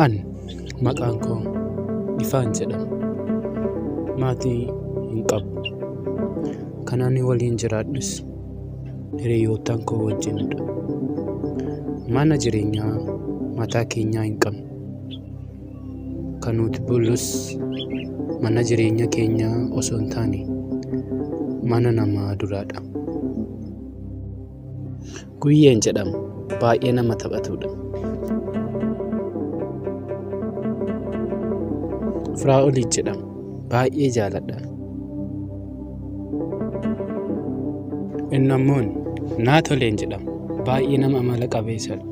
An maqaan koo Ifaan jedhama. Maatii hin qabu. Kan ani waliin jiraadhus hiriyoottan koo wajjinidha. Mana jireenyaa mataa keenyaa hin qabnu. Kan nuti bullus mana jireenya keenyaa osoo hin taane mana namaa duraadha. Guyyeen jedhama. Baay'ee nama taphatudha. Firaa'olii jedhama. Baay'ee jaaladha. Innammoon Naatoleen jedhama. Baay'ee nama amala qabeessadha.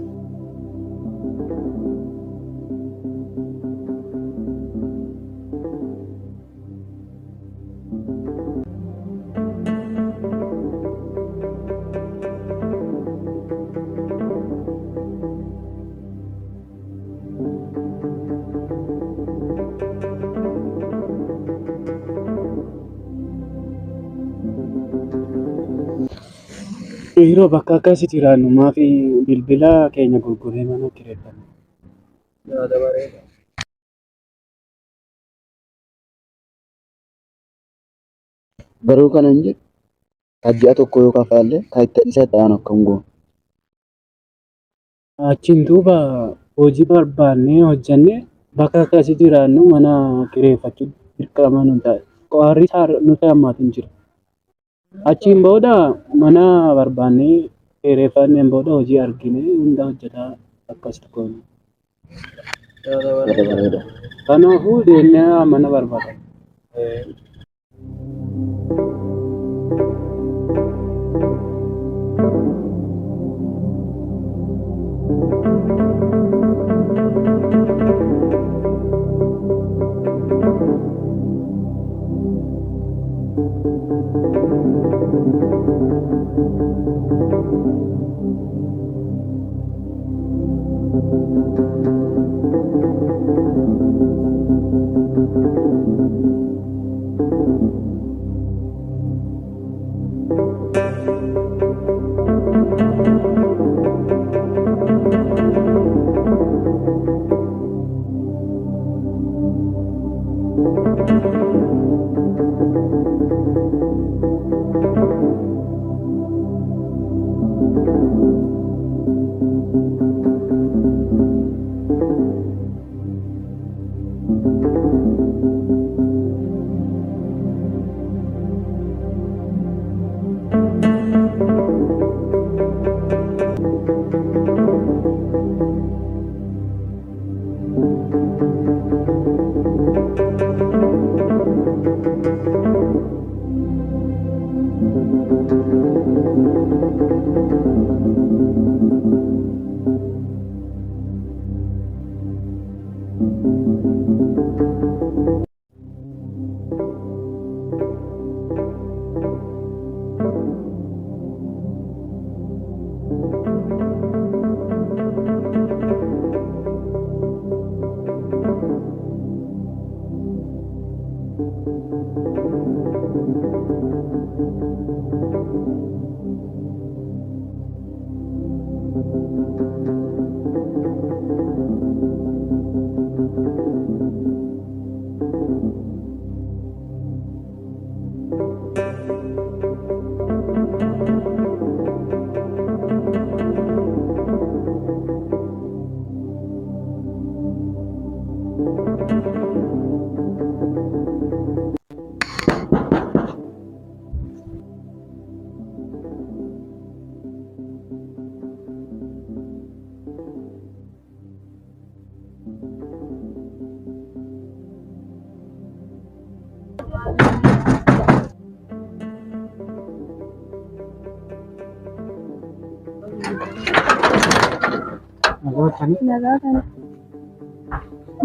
Yeroo bakka akkasitti jiraannu maafi bilbila keenya gurguree mana kireeffanna. Baruu kanan jedhu hajji'a tokko yoo kafaalle taayitaa isa ta'an akka hin goone. Achiin duuba hojii barbaannee hojjannee bakka akkasitti jiraannu mana kireeffachuu dirqama nu ta'a. Qoharri nuti hammaatiin jira. Achiin booda mana barbaannee kireeffanneen booda hojii argine hunda hojjetaa akkasitti goone. Kanaafuu deemnee mana barbaada.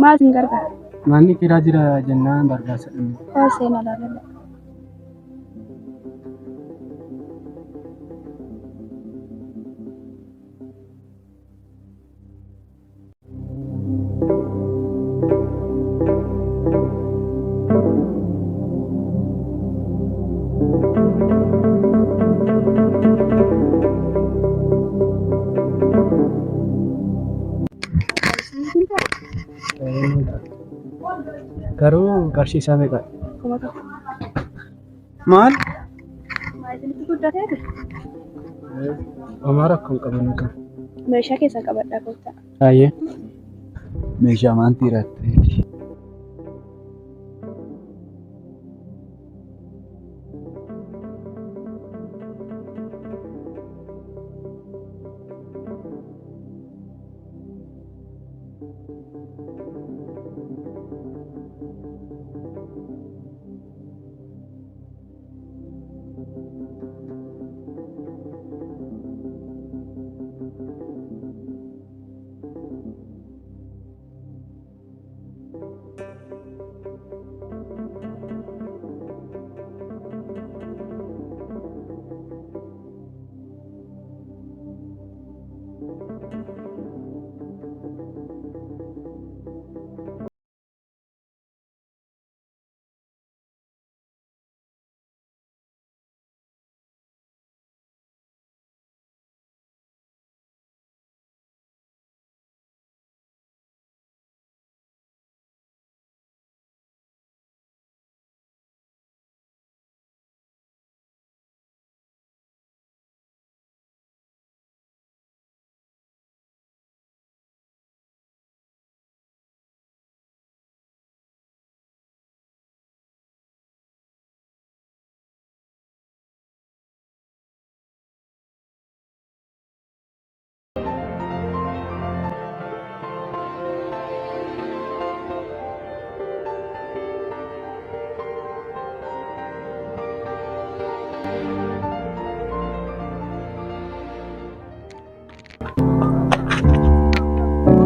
Maatiin gargaara. Manni kiraa jira jennaan barbaasa. Seenaa laalla. Garuu qarshii isaa meeqa? Kuma tokko. Maal? Maayilii guddatee ati? Homaa rakkoon qaban qabu. Meeshaa keessaa qabadhaa goota. Baay'ee. Meeshaa maantii irratti?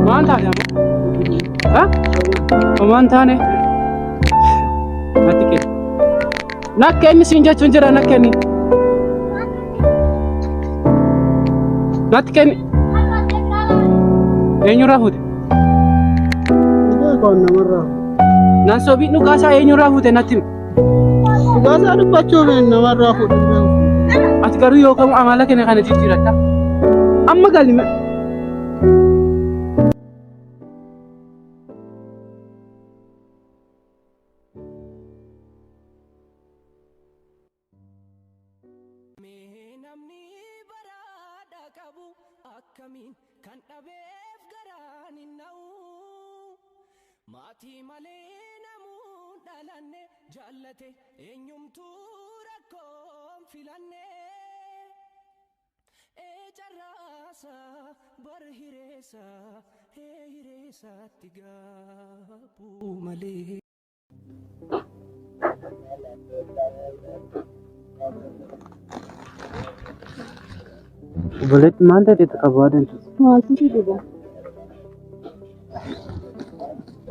Maal taane? Ha? Homaan taane? Natti kenni. Nakka inni siin jechuun jira nakka inni. Natti kenni. Eenyurraa fuute? Naan sobii dhugaasaa eenyurraa fuute natti himi. Dhugaasaa dubbachuu namarraa fuudhe. Ati garuu yookaan amala keenya kana jijjiiratta. Amma galime. akkamiin kan dhabeef garaan hin na'u maatii malee namuun dhalanne jaallate eenyumtuu rakkoon filanne carraasa bar hireessa hireessatti gaabuu malee. Obboleetti maal ta'e qabaadan Maaltu si dhiba?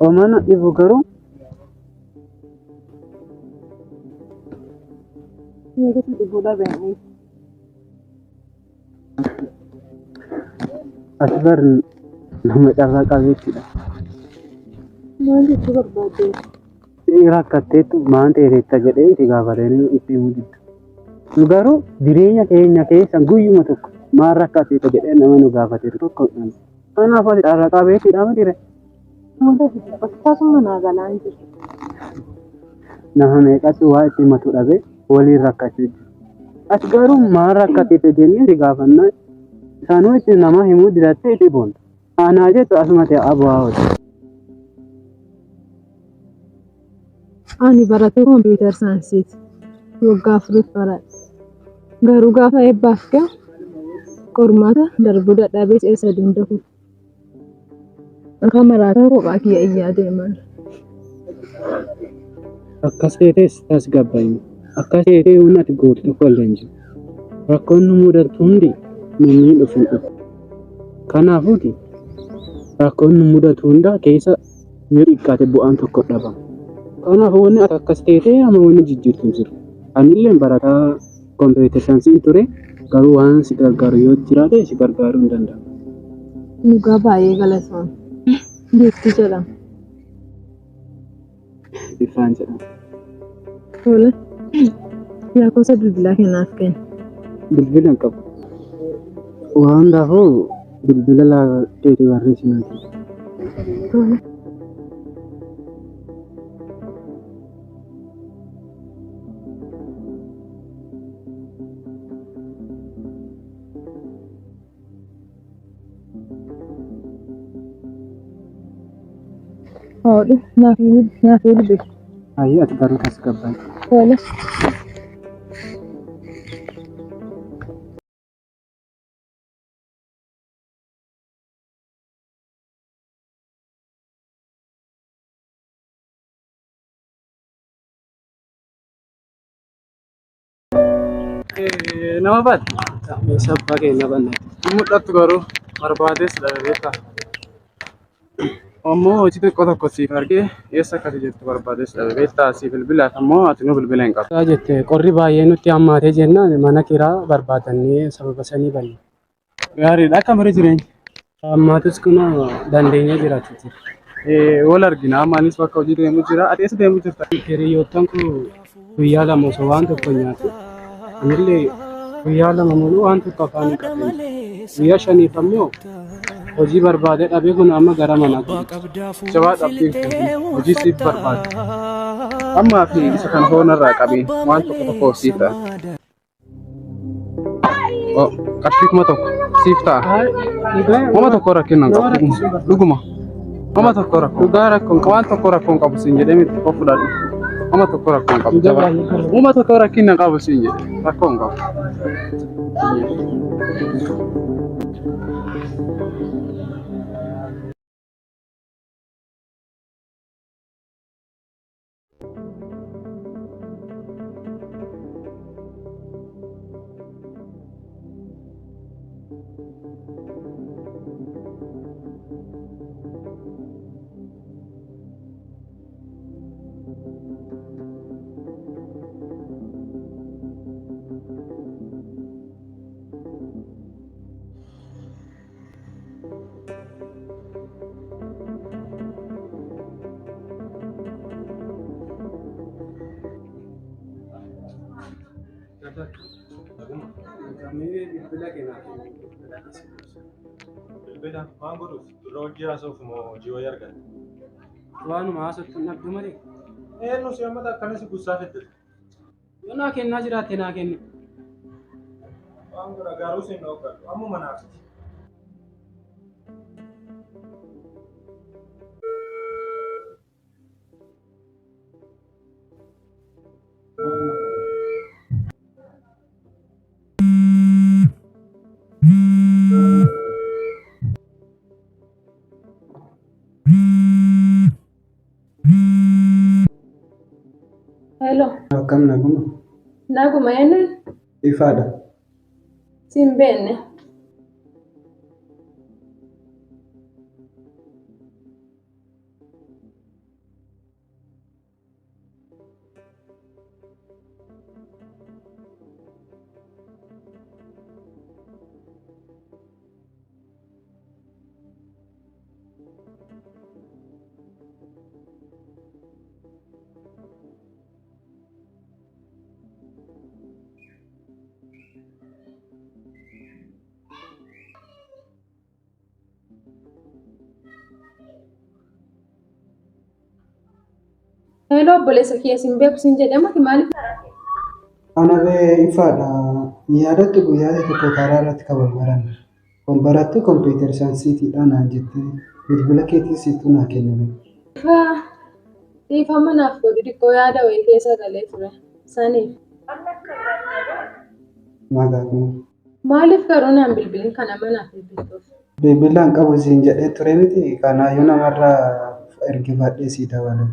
Omana dhibu garuu Meeqatu dhibuudha beekni? as bar nama carraa qabeettidha. Maal jechuu barbaadde? Rakkatteettu maan ta'eetta jedhee itti gaafatanii itti himuu diddu. Nu garuu jireenya keenya keessa guyyuma tokko maal rakkatteetta jedhee nama nu gaafate tokko kanaaf ati carraa qabeettidha matire. Akkasuma naa galaan jiru. Nama meeqatu waa itti himatu dhabe waliin rakkachuu jiru. As garuu maal rakkatteetta jennee itti gaafannaa sanuu itti nama himuu didattee itti boonta. Anaa jettu asuma ta'e abu'aa hojii. Ani barattuu kompiitar saayinsiiti. Waggaa 4 baradha. Garuu gaafa eebbaaf gahu qormaata darbuu dadhabee eessa deemta kun? Akka maraataa kophaa kiyya iyyaa deeman. Akkas ta'ees tasgabbaa'ima. Akkas ta'ee humna ati gootu tokko illee hin jiru. Rakkoon nu mudatu hundi namni dhufu dhufu. Kanaafuuti rakkoon nu mudatu hunda keessa yoo xiqqaate bu'aan tokko dhabama. Kanaafuu wanni ati akkas ta'ee amma wanni jijjiirtu hin jiru. Anillee barataa kompiitar saayinsii ture garuu waan si gargaaru yoo jiraate si gargaaruu hin danda'amu. Dhugaa baay'ee galatoom. Beekti jedhama. Ifaan jedhama. Tole. Lakkoofsa bilbilaa kennaaf kenna. Bilbila hin qabu. Waa hundaafuu bilbila laatee barreessinaa jiru. Tole. Haadhu naaf ilbi. Ayyi ati garuu tasgabba'i. Tole. Nama baat sabbaa keenya banna. Mul'attu garuu barbaades dhabeeta. Ammoo hojii xiqqoo tokko siif argee eessa akkati jettu barbaades dhabeeta. Si bilbilaaf ammoo ati nu bilbila hin qabdu. Jette qorri baay'ee nutti hammaatee jennaan mana kiraa barbaadannee sababa sanii banne. Gaariidha akka marii jireenya. Hammaatus kun dandeenyee jiraachuu wal argina ammaanis bakka hojii deemu jira. Ati eessa deemu jirta? Hiriyoottan kun guyyaa lama osoo waan tokko nyaatu. Anillee guyyaa lama muluu waan tokko afaan hin qabne. Guyyaa shaniif ammoo hojii barbaade dhabee kun amma gara manaatti. Jabaa dhabdee hojii siif barbaade. Ammaa fi isa kan foonarraa qabee waan tokko siif ta'a. Qarshii kuma tokko siif ta'a. Kuma tokko rakkinaan qabu. Dhuguma. Kuma tokko rakkoo. Dhugaa rakkoon waan tokko rakkoon qabu siin jedhee miti tokko fudhadhu. Kuma tokko rakkoon qabu. Kuma tokko rakkinaan qabu siin jedhee rakkoon qabu. Bilbila waan godhuuf dura hojii haasa'uuf moo hojii wayii argate? Waanuma haasa'utti hin dhabdu malee. Eenyu si amma akkanis gussaa fidde? Yoo naa kennaa jiraatte naa kenni. Waan godha garuu siin dhooggatu ammuma naaf. Hello. Akkam naguma? Naguma eenyu? Ifaadha. Siin beekne. Hello, obboleessa kiyya siin beeku siin jedhamati maaliif? Ana ifaadha. Yaadatti guyyaa tokko karaa irratti qaban baran. Kun barattu kompiitar saayinsiitiidha naan jettee bilbila keetii situ naa kenname. Dhiifama naaf godhu xiqqoo yaada wayii keessa galee ture. Saniif. Maaliif garuu naan bilbilin kana manaaf bilbiltuuf? Bilbilaan qabu siin jedhee ture miti kanaayyuu namarraa ergifadhee sii dabale.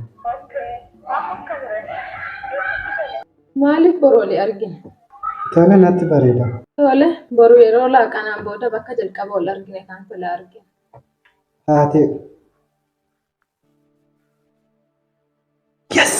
Maaliif boroolee argina? Tole natti bareeda. Tole boruu yeroo laaqanaan booda bakka jalqaba ol argine kan tola argina. Haa ta'u. Yes!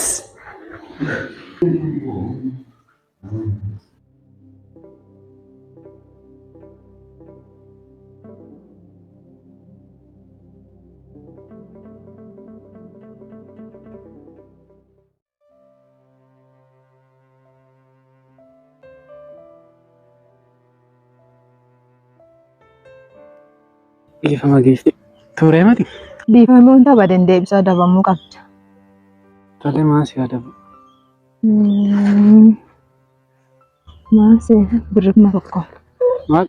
Dhiifama geesse. Turee mati? Dhiifamuun tapha dandeebisa adabamuu qabda. Tole maasii adabu? Maasii birri kuma tokko. Maal?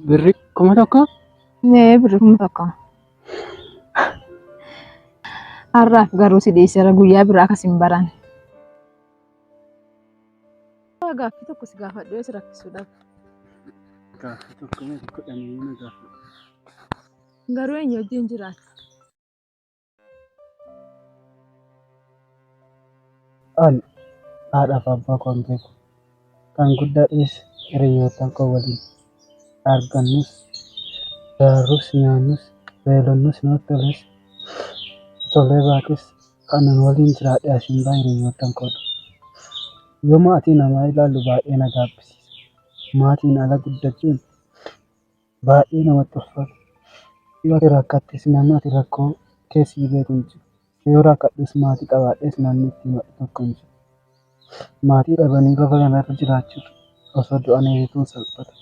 Birri kuma tokko? Birri kuma tokko. Har'aaf garuu si dhiyeessera guyyaa biraa akkas hin baran. Gaaffii tokko si gaafadhu yoo si rakkisuudhaaf. Gaaffii tokko miti kudhanii na gaafadhu. Garuu eenyu wajjin jiraata? Ani haadhaaf abbaa koo hin beeku. Kan guddaadhees hiriyoottan koo waliin argannus, dararrus, nyaannus, beelonnus, nutti toles, tolee baates kanan waliin jiraadhe asiin baa hiriyoottan koodha. Yoo maatii namaa ilaallu baay'ee na gaabbisiisa. Maatiin ala guddachuun baay'ee namatti ulfaata. Yoo ati rakkattes namni ati rakkoo keessii beeku hin jiru. Yoo rakkadhus maatii qabaadhes namni itti himadhu tokko hin jiru. Maatii dhabanii lafa kanarra jiraachuun osoo du'anii beekuun salphata.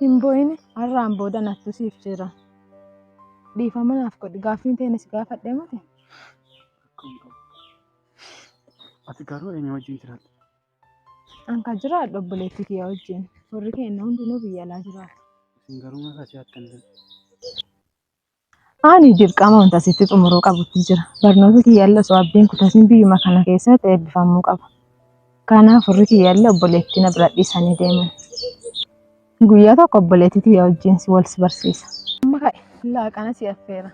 Hin boo'ini har'aan booda nattu siif jira. Dhiifama naaf godhi gaaffiin ta'e si gaafadhee miti. Ati garuu eenyu wajjin jiraata? An kan jiraadhu obboleettii kiyya wajjin. Warri keenya hundinuu biyya alaa jiraatu. Isin garuu maal asii akka hin Ani dirqama wanta sitti xumuruu qabutti jira. Barnoota kiyyaallee osoo abbiin kutatiin biyyuma kana keessatti eebbifamuu qaba. Kanaaf warri kiyyaallee obboleettii na bira dhiisanii deeman. Guyyaa tokko obboleettii kiyya wajjin si wal si barsiisa. Amma ka'e laaqana si affeera.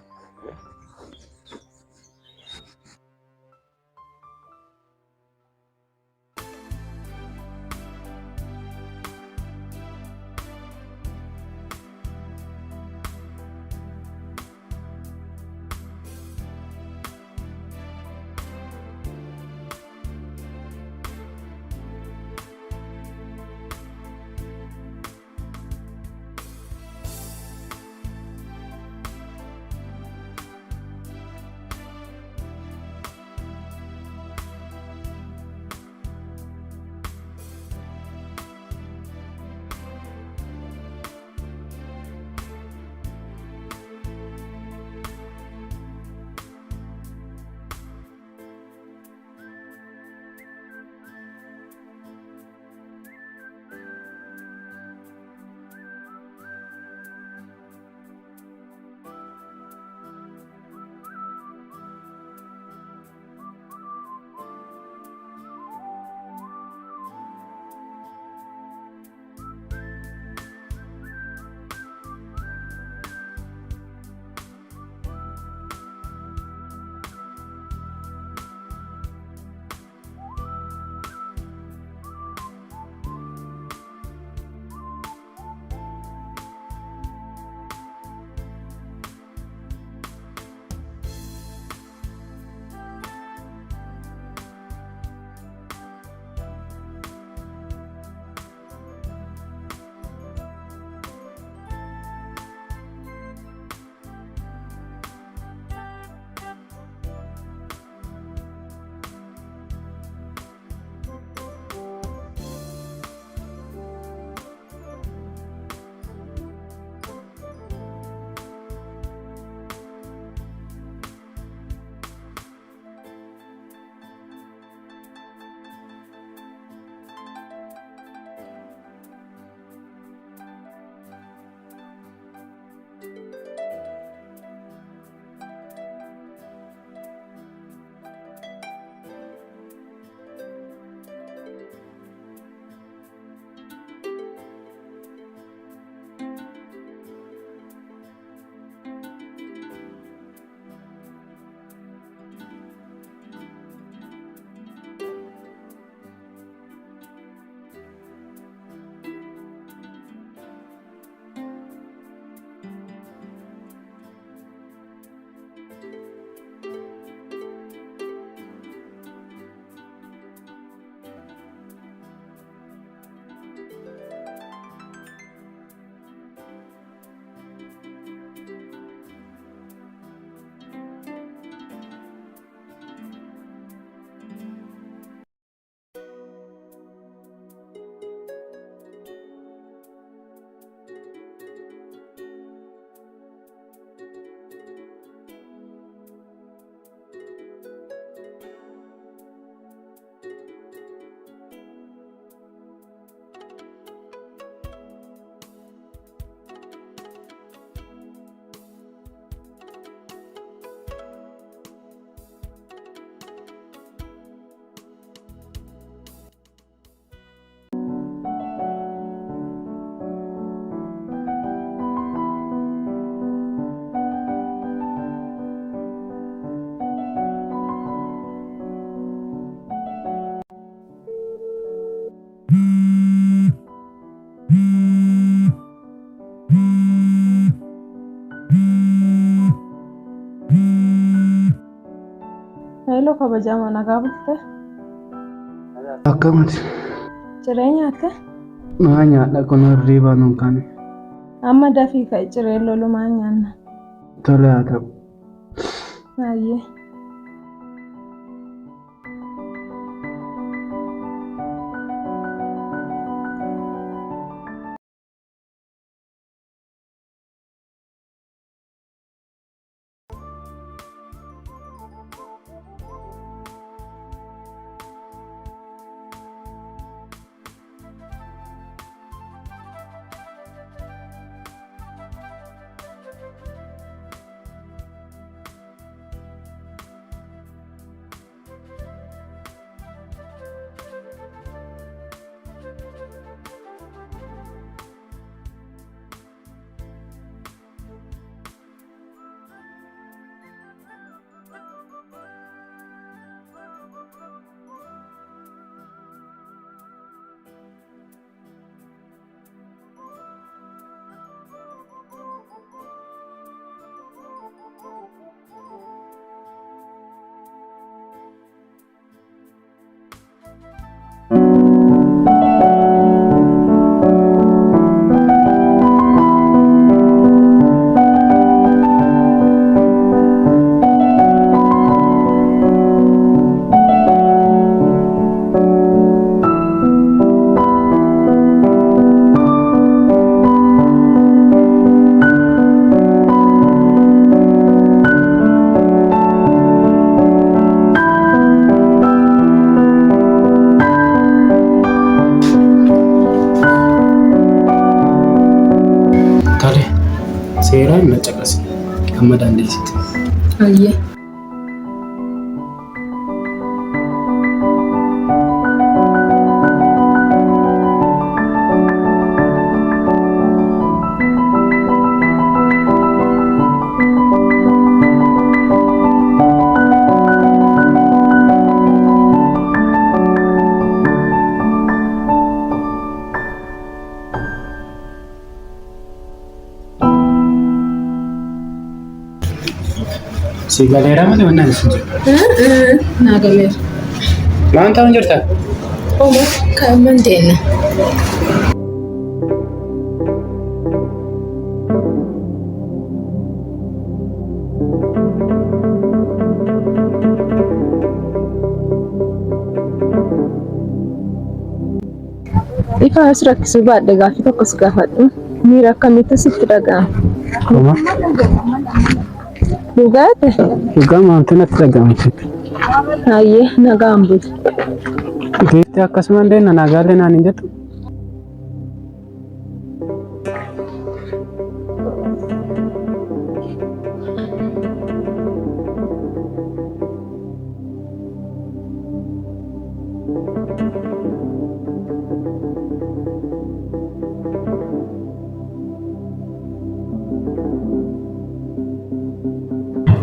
Hello kabajama nagaa bulte. Akkamati Ciree nyaatte? maa nyaadha kun hirriibaa nuun kaane Amma dafii ka'e ciree lolumaa nyaanna. tole haa ta'u. Baay'ee. seeraan na caqasi amma dandeessite. Baay'ee. Si galeera malee wannan isin jiru. Naa galeera. Maal ta'uun jirta? Oma kaa'amman deena. Ifa as rakkisuu baadhe gaaffii tokko si gaafadhu. Miira akkamitti sitti dhaga'ama? Kuma Dhugaate? dhugaa maamtu natti dhaga'amti. Baay'ee nagaan bulu. Deetti akkasuma deena nagaalee naan hin jettu.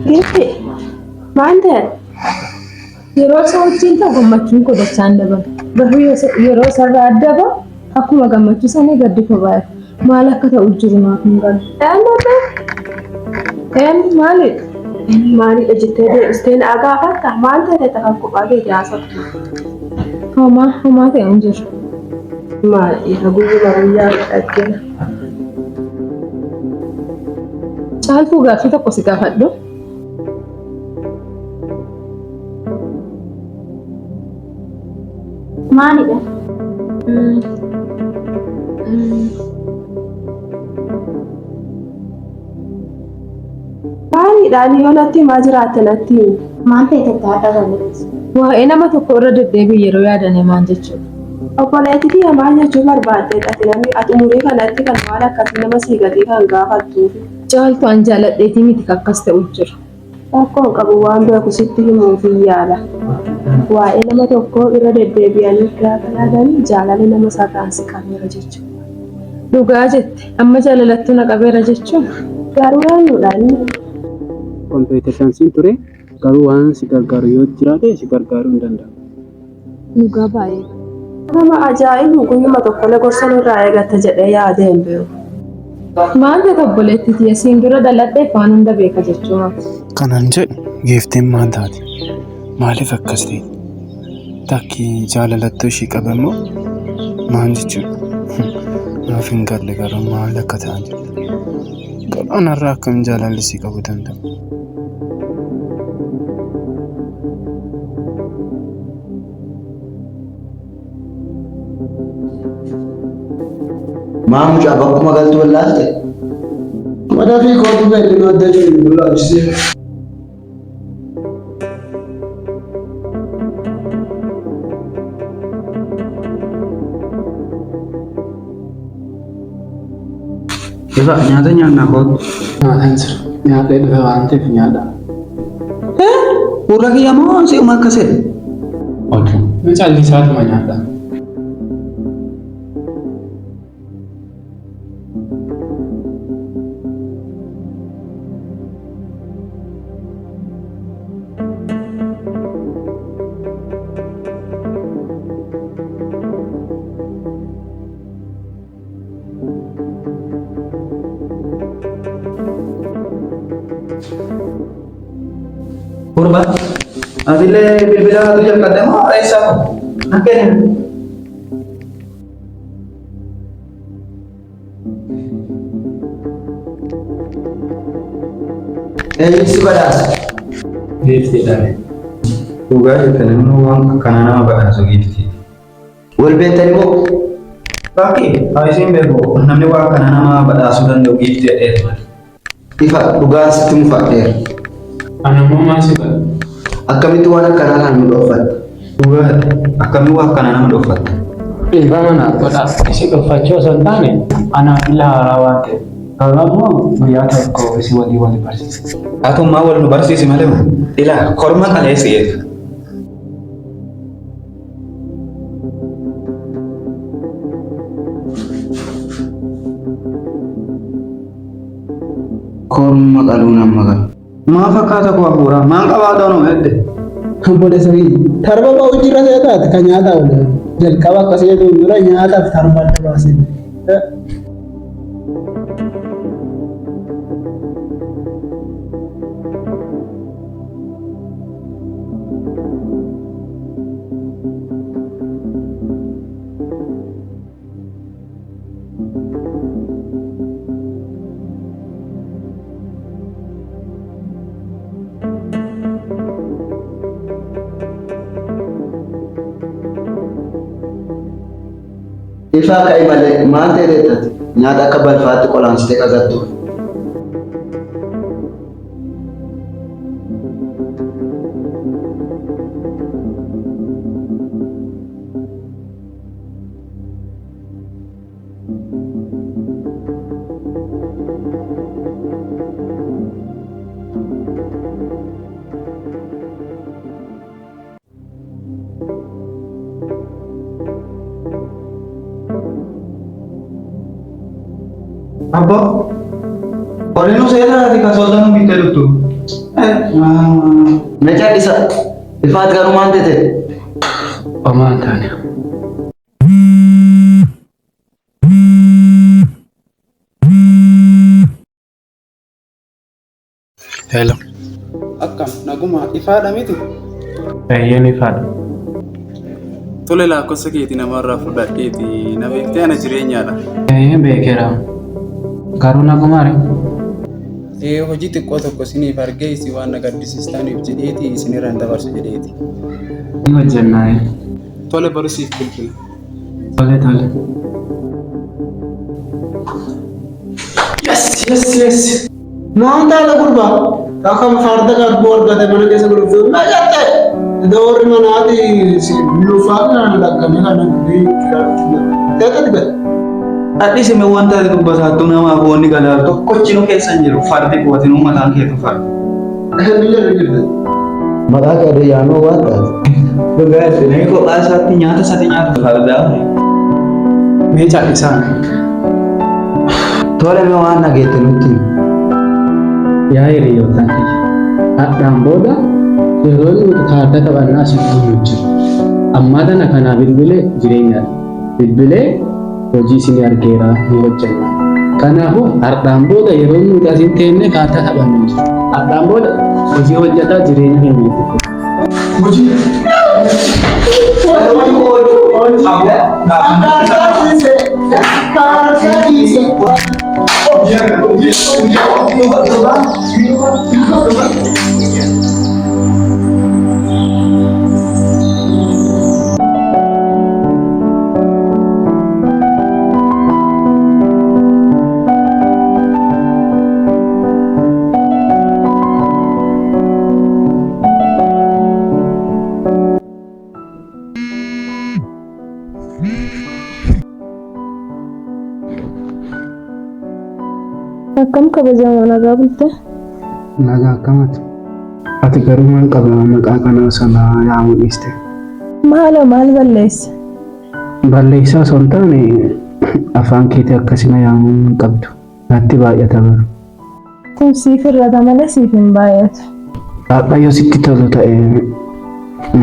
Geeffe maal ta'e? Yeroo isa wajjin ta'u gammachuun koo dachaan dabala. Garuu yeroo isarraa adda ba'a akkuma gammachuu sanii gaddi koo baay'ata. Maal akka ta'u jiru naaf hin galu. Maalidha? Maalidha jettee deebistee na gaafatta? Maal ta'e ta'a kophaa kee jaasatu? Homaa ta'e hin jiru. Maalidha guyyuma guyyaa dhaggina? Caaltuu gaaffii tokko si gaafadhu. Maalidha? Maalidha ani yoo natti himaa jiraatte natti himi. Maal ta'e ta'a dhabametti? Waa'ee nama tokko irra deddeebiin yeroo yaadane maal jechuudha? Obboleettii maal jechuu barbaadde ati umurii kanatti kan maal akkasii nama siigatee kan gaafattuufi. Caaltuu an jaaladheetii miti akkas ta'u jiru. Rakkoon qabu waan beeku sitti himuuf yaala. Waa'ee nama tokkoo irra deddeebi'anii gaafa yaadanii jaalala nama sarraan si qabeera jechuudha. Dhugaa jette amma jaalalattuu na qabeera jechuun Garuu eenyuudhaan Kompeetensiin ture garuu waan si gargaaru yoo jiraate si gargaaruu hin danda'u. dhugaa baay'ee. Nama ajaa'ibu guyyuma tokko gorsan irraa eegatta jedhee yaadee hin beeku. Maal ta'e obboleetti tiyya siin dura dhaladhee waan hunda beeka jechuudha. Kanan jedhu geefteen maal taate? Maaliif akkas ta'e? Takki jaalalattuu ishii qabamoo maal jechuudha? Naaf hin galle garuu maal akka ta'an jedhu. Qalaan irraa akkam jaalalli si qabu danda'u? Maamucaa bakkuma galtu wallaalte. Madaa fi kootu beekni madda jiru lulaabsee. Ifa nyaata nyaannaa kootu. Nyaataan jira. Nyaata dhufe waan ta'eef nyaadha. Warra kiyya moo si'uma akka se'e? Oke. Ni callisaatuma nyaadha. Kurba, adilee bilbila tu jalqabde moo eessaa ko? Nakkeenya. Eenyutu si badhaasa? Geefteedhaan. Dhugaa jettanii immoo waan akkanaa nama badhaasu giifti. Wal beektanii moo? Bakki isiin beeku namni waan akkanaa nama badhaasuu danda'u giifti jedhee. Ifa dhugaa sitti mufadheera. Ana moo maal si godha? Akkamitti waan akkanaa kan nu dhooffatte? Dhugaa akkamii waan akkanaa nama dhooffatte? Dhiibbaa manaa godha. Isi dhoffachuu osoo hin taane anaaf ila haaraa waan ta'eef. Kanaafuu guyyaa tokko isi walii barsiisa. Atummaa wal nu barsiisi malee ilaa korma qalee si'eef. Korma qaluu nama galu. Maa fakkaata koo hafuuraa maan qabaata nu hedde. Obboleessa kiyya tarba ba'u jira ta'e taate kan nyaataa oole jalqaba akkasii jedhuun dura nyaataaf tarba adda baasee. Ifa ka'i malee maal ta'e reettati? Nyaata akka balfaatti qolaansitee qagattu. Abbo, qorrinu seeraati kan soodaan bittee dhuftu. Na cal'isa. Ifaat garuu maal ta'e? Omaan taane. Hello. Akkam naguma ifaadha miti. Eeyyeen ifaadha. Tole lakkoofsa keetii namarraa fudhadheeti na beektee ana jireenyaadha. Eeyyeen beekeera. Garuu nagumaari. Hojii xiqqoo tokko isiniif argee isin waan na gaddisiistaniif jedheeti isinirraan dabarsu jedheeti. Ni hojjennaa. Tole barsiif bilbila. Tole. Yes. Naan taala gurbaa. Akkam farda garbuu argate mana keessa gurgurtuu. Na gatte. Doorri manaati luufaa kana dhaqqabee kana guddaa. Adhiisime wanta dubbataattu namaaf wanni galar tokkochi nu keessan jiru fardi qubatin uummataan keetu fardi. Maqaa qabee yaanoo waan taate. Dhugaa isinii kophaa isaatti nyaata sadi nyaata fardaa. Mee cal'isaan. Tole mee waan nageette nutti. Yaa hiriyoota kiyya. Hadhaan booda yeroo nuti kaarda qabannaa si jiru. Amma tana kana bilbilee jireenyaadha. Bilbilee hojii isin argeera ni hojjenna. Kanaafuu hardhaan booda yeroo nuti asiin teenne kaartaa taphannu jiru. Hardhaan booda hojii hojjetaa jireenya keenya itti Akkam kabajamoo nagaa bulte? Nagaa akkamati? Ati garuu maal qabaa maqaa kanaa sana yaamuu dhiiste? Maal balleesse? Balleessaa osoo hin taane afaan keetii akkasina yaamuu hin qabdu. Natti baay'ata bara. Kun siif irrata malee siif hin baay'atu. Waaqayyo sitti tolu ta'e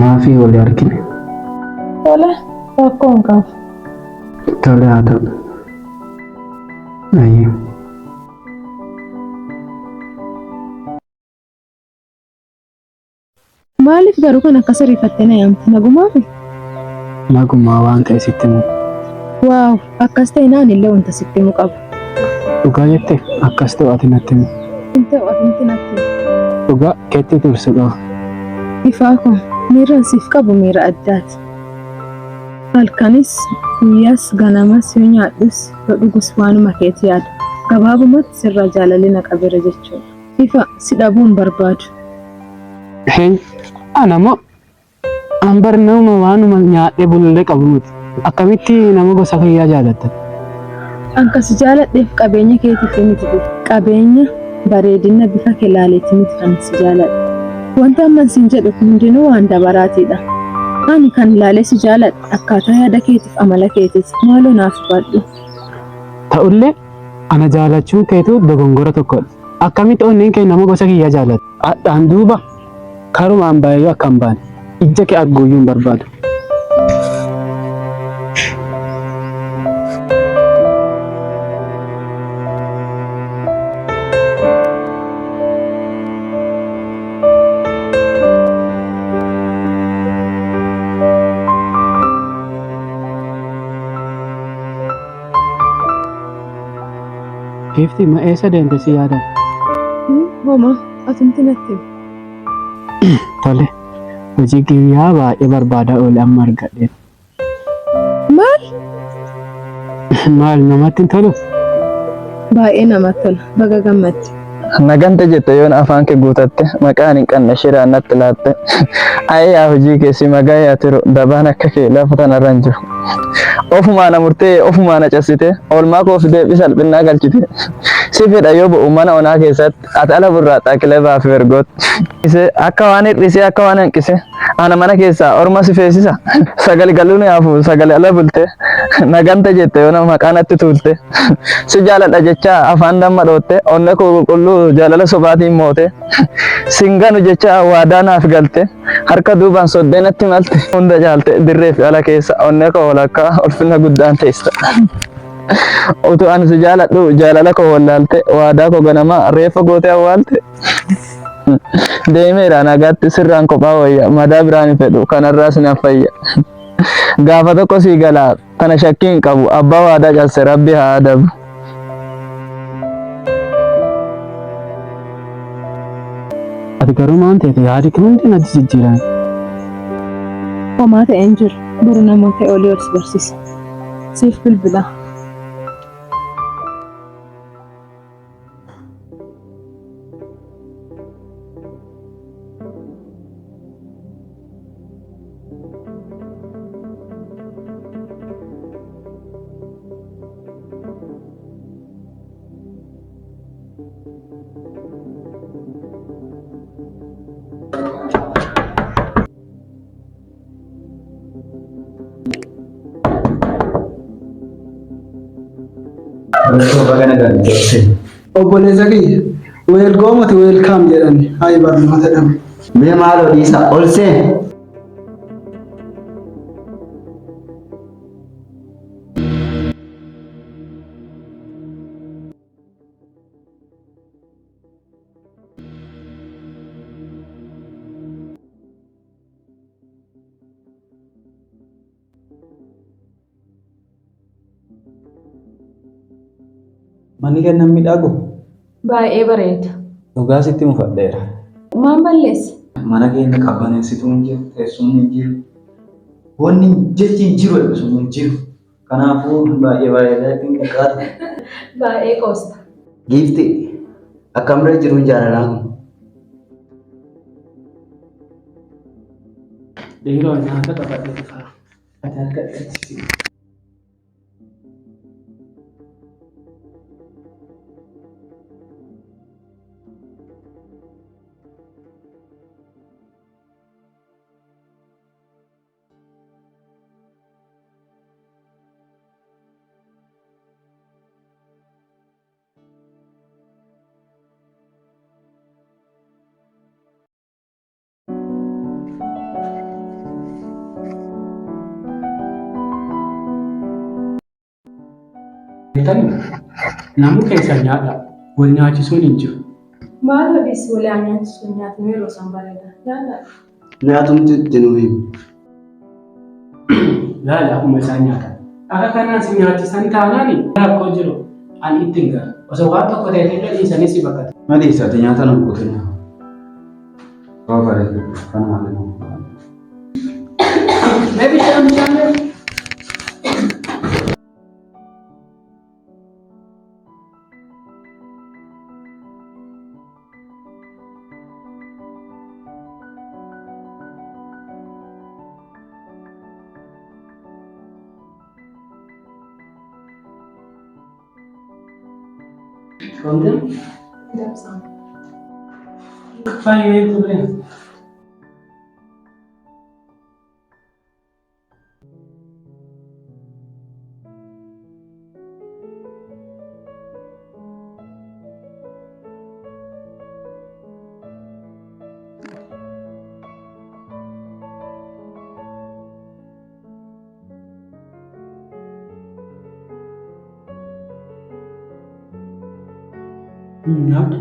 maafii walii argine? Tole, rakkoo hin qabu. Tole haa ta'u. Ayyee. Maaliif garuu kan akkas rifattee na yaamte? Nagumaafi? Nagumaa waan ta'e sitti himu. Waaw, akkas ta'e naan illee wanta sitti himu qabu. Dhugaa jette akkas ta'u ati natti himu. Hin ta'u ati natti himu. Dhugaa keetti tursu qaba. Ifaa kun miiraan siif qabu miira addaati. Halkanis, guyyaas, ganamas yoo nyaadhus yoo dhugus waanuma keetti yaada. Gabaabumatti sirraa jaalalina qabeera jechuudha. Ifa si dhabuun barbaadu. Anamoo ambar nama waanuma nyaadhee bullee qabu miti. Akkamitti nama gosa kiyyaa jaalatta? Ankas jaaladheef qabeenya keetiif miti dhufu. Qabeenya bareedina bifa kee laaleetti miti kan si jaaladhu. Wanta amman siin jedhu hundinuu waan dabaraatiidha. Ani kan ilaalee si jaaladhu akkaataa yaada keetiif amala keetiif maaloo naaf badhu. Ta'ullee ana jaalachuun keetu dogongora tokkodha. Akkamitti onneen kee nama gosa kiyyaa jaalatta? Adhaan duuba karumaan baay'ee akka hin baane ija kee arguuyyuu hin barbaadu. Keefti ma eessa deemte si yaadan? Homa, atumti natti himu. Tole, hojii kiyyaa baay'ee barbaadaa oole amma argadhe. Maal? Maal namatti hin tolu? Baay'ee namatti tola. Baga gammadde. Nagante jette yoon afaan kee guutatte maqaan hin qabne shiraan natti laatte. Ayyaa hojii keessi magaa yaatiru dabaan akka kee lafa kanarra hin jiru. Ofumaa na murtee ofumaa na cabsite oolmaa koo fidee salphinaa galchite. Si fedha yoo bu'u mana onaa keessatti ati ala burraaxaa kilebaa fi ergooti. Akka waan hir'isee akka waan hanqise ana mana keessaa orma si feesisa. Sagal galuun yaafu sagal ala bulte nagante jette yoo maqaa natti tuulte. Si jaaladha jecha afaan damma dhootte onne koo qulqulluu jaalala sobaatiin moote. Singanu jecha waadaa naaf galte harka duubaan soddee natti malte. Hunda jaalte dirree fi ala keessa onne koo walakkaa ulfina guddaan teessa. Utuu ani si jaaladhu jaalala koo wallaalte waadaa koo ganamaa reeffa gootee awwaalte. Deemeera nagaatti sirraan kophaa wayya madaa biraan fedhu kanarraas naaf fayya. Gaafa tokko sii galaa kana shakkii hin qabu abbaa waadaa cabse rabbi haa adabu. Ati garuu maan ta'e yaadi kun hundi natti jijjiiran. Homaa ta'een jiru boru namoota olii ol si barsiisa. Siif bilbila. Obboleessa kiyya weelgoomati weelkaam jedhani hayi barnoota dhabu. Mee maaloo dhiisa ol seen. Manni kennan miidhagu Baay'ee bareeda. dhugaa sitti mufadheera. Maal balleesse? Mana keenya qabbaneessituu hin jiru, teessumni hin jiru. Wanni jechi hin jiru sun hin jiru. Kanaafuu baay'ee bareedaa ittiin qaqqaatu. Baay'ee qoosta. Giifti akkam bira jiru jaalalaa kun. Dhiiroo nyaata qabadhee dhufaa. Ati harka dheersisi. Namni keessa nyaadha. Wal nyaachisuun hin jiru. Maal hodhis walii nyaachisuun nyaatni yeroo san bareeda. Nyaata. Nyaatumti itti nu himu. Laala akkuma isaan nyaatan. Akka kanaan si nyaachisan taanaan rakkoo jiru. Ani ittiin gara. Osoo waan tokko ta'e illee dhiisanii si bakkata. Madiisa ati nyaata nan qotina. Waa bareedu kan maali nama. Mee bishaan mee. Konten? Tidak sama. Fine itu kan. Not.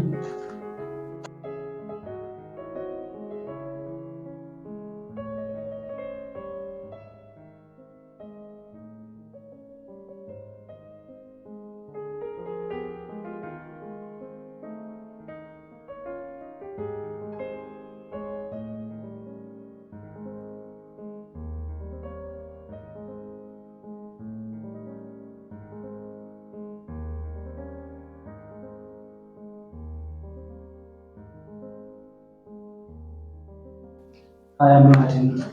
I am Martin.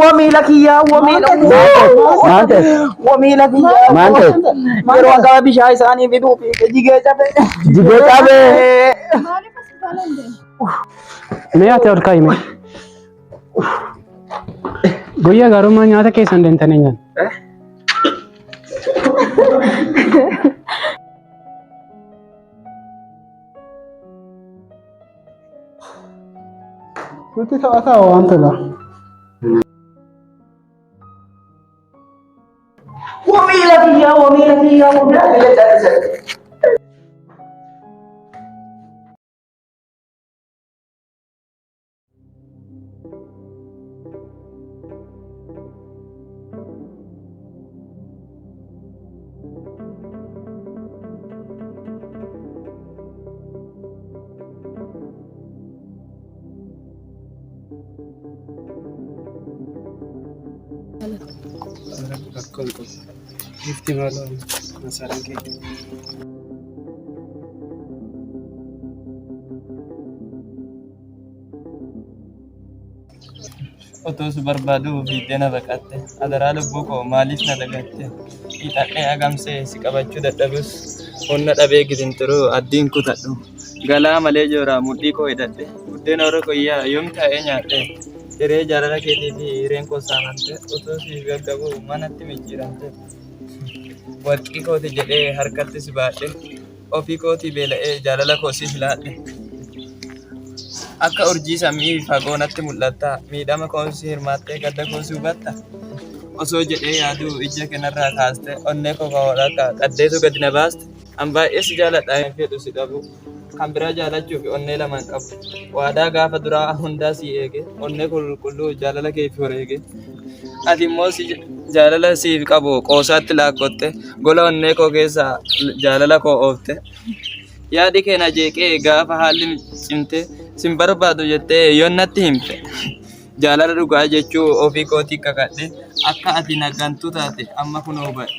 Wamila kiya, wamila Mante. wamila kiya. Mante. Yeroo akka bishaan isaanii fiduu fi jigee cabe. Jigee cabe. Mee ati ol kaa'i mee. Guyyaa gaarummaa nyaata keessan deemtanii nyaata. Nuti taphataa waan tola. Wamila kiya, wamila kiya, wamila kiya. Rakkoon kun ifti maaloo masaraan kee. Otoos barbaaduu fiiddee na baqatte adaraa lubbuu koo maaliif na dagatte hidhadhee agamsee si qabachuu dadhabus humna dhabee gitintiruu addiin kutadhu galaa malee jooraa mudhii koo hidhadhe buddeen hora koyyaa yoom taa'ee nyaadhe hiree jaalala keetii fi hireen koo saamante otoo si gaggabuu manatti micciiramte warqii kooti jedhee harkatti si baadhe ofii kootii beela'ee jaalala koo si filaadhe. Akka urjii samii fagoo natti mul'atta miidhama koosii hirmaattee gadda koosii hubatta osoo jedhee yaaduu ija kanarraa kaaste onnee koo kaawwadhaa qaddeetu gadi na baaste An baay'ee si jaaladha hin fedhu si dhabu. Kan biraa jaalachuuf onnee lama hin qabu. Waadaa gaafa duraa hundaa si eege onnee qulqulluu jaalala kee fi horeege. Ati immoo jaalala siif qabu qoosaatti laakkotte gola onnee koo keessaa jaalala koo oofte. Yaadi kee na jeeqee gaafa haalli cimte sin barbaadu jettee yoon natti himte. Jaalala dhugaa jechuu ofii kootii kakadhe akka ati nagantuu taate amma kun hubadhe.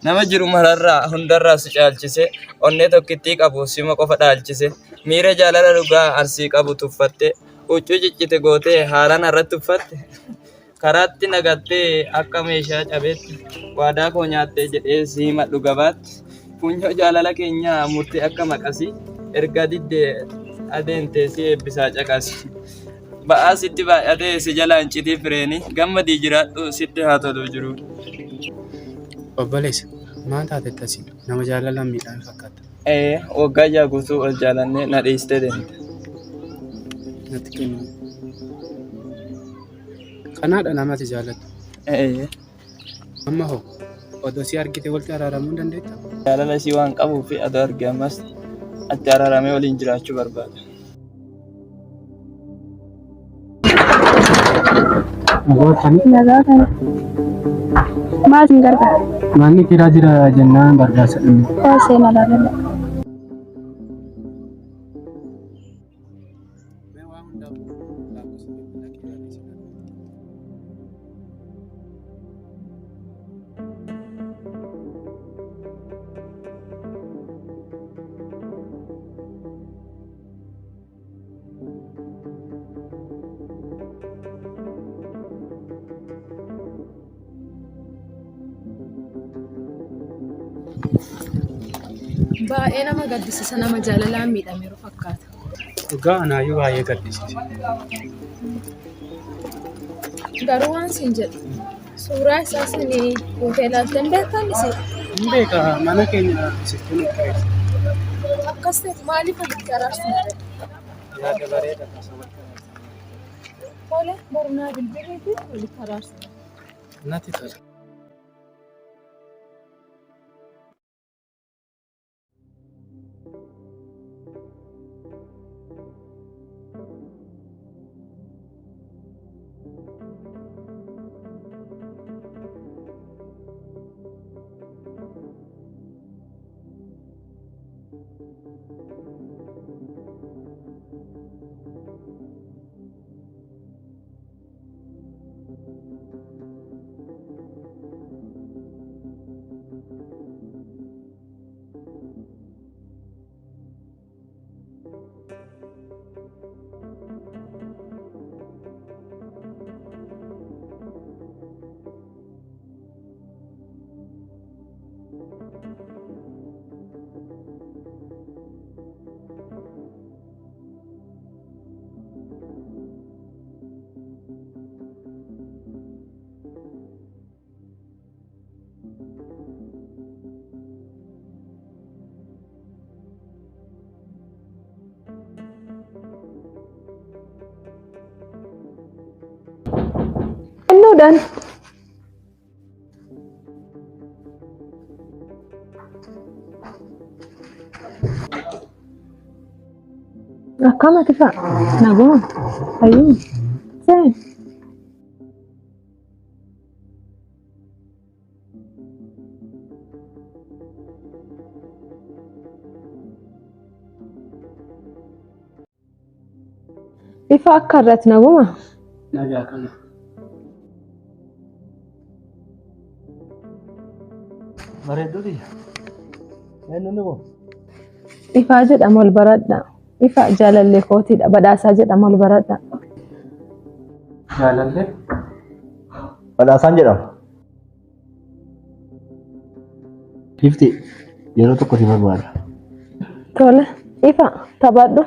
Nama jiru mararraa hundarraa si caalchise onnee tokkittii qabu sima qofa dhaalchise miira jaalala dhugaa arsii qabu tuffatte huccuu ciccite gootee haaraan irratti uffatte karaatti nagattee akka meeshaa cabeetti waadaa koo nyaattee jedhee si himadhu gabaatti funyoo jaalala keenyaa murtee akka maqasii erga diddee adeemtee si eebbisaa caqasi. Ba'aa sitti baay'atee si jalaan citii fireeni gammadii jiraadhu sitti haa tolu jiru. Obboleessa, maal taate tasii nama jaalalaan miidhaan fakkaata. Waggaa ijaa guutuu ol jaalannee na dhiistee deemte. Natti kennu. Kanaadha namatti jaalatu. Amma hoo odoo si argite walitti araaramuu hin dandeettaa? Jaalala isii waan qabuuf adoo arge ammas atti araaramee waliin jiraachuu barbaada. Nagaa kana. Maal sin gargaara? Maalli kiraa jira jennaan gargaarsa dhanne. Koo seenaa laalala. Baay'ee nama gaddisiisa nama jaalalaan miidhameeru fakkaata. Dhugaa anaayyuu baay'ee gaddisiisa. Garuu waan sin jedhu suuraa isaa sanii hoteelaatiin beektan isin. Hin beeka mana keenya siftuun qeessa. Akkas ta'e maaliif walitti araarsuun? Yaada bareeda. Tole bornaa bilbileetiin walitti araarsuun. Natti tola. Kennuudhaan. Akkamati fa'a? Naguma? Ayyuu. Seen. Ifa akka irratti naguma? Nagaa kana. Bareedduu eenyuun kun? Ifaa jedhama ol baradha. Ifa jaalallee kootiidha. Badhaasaa jedhama ol baradha. Jaalallee? Badhaasaan jedhama. Ifti yeroo tokko si barbaada. Tole ifa taphadhu.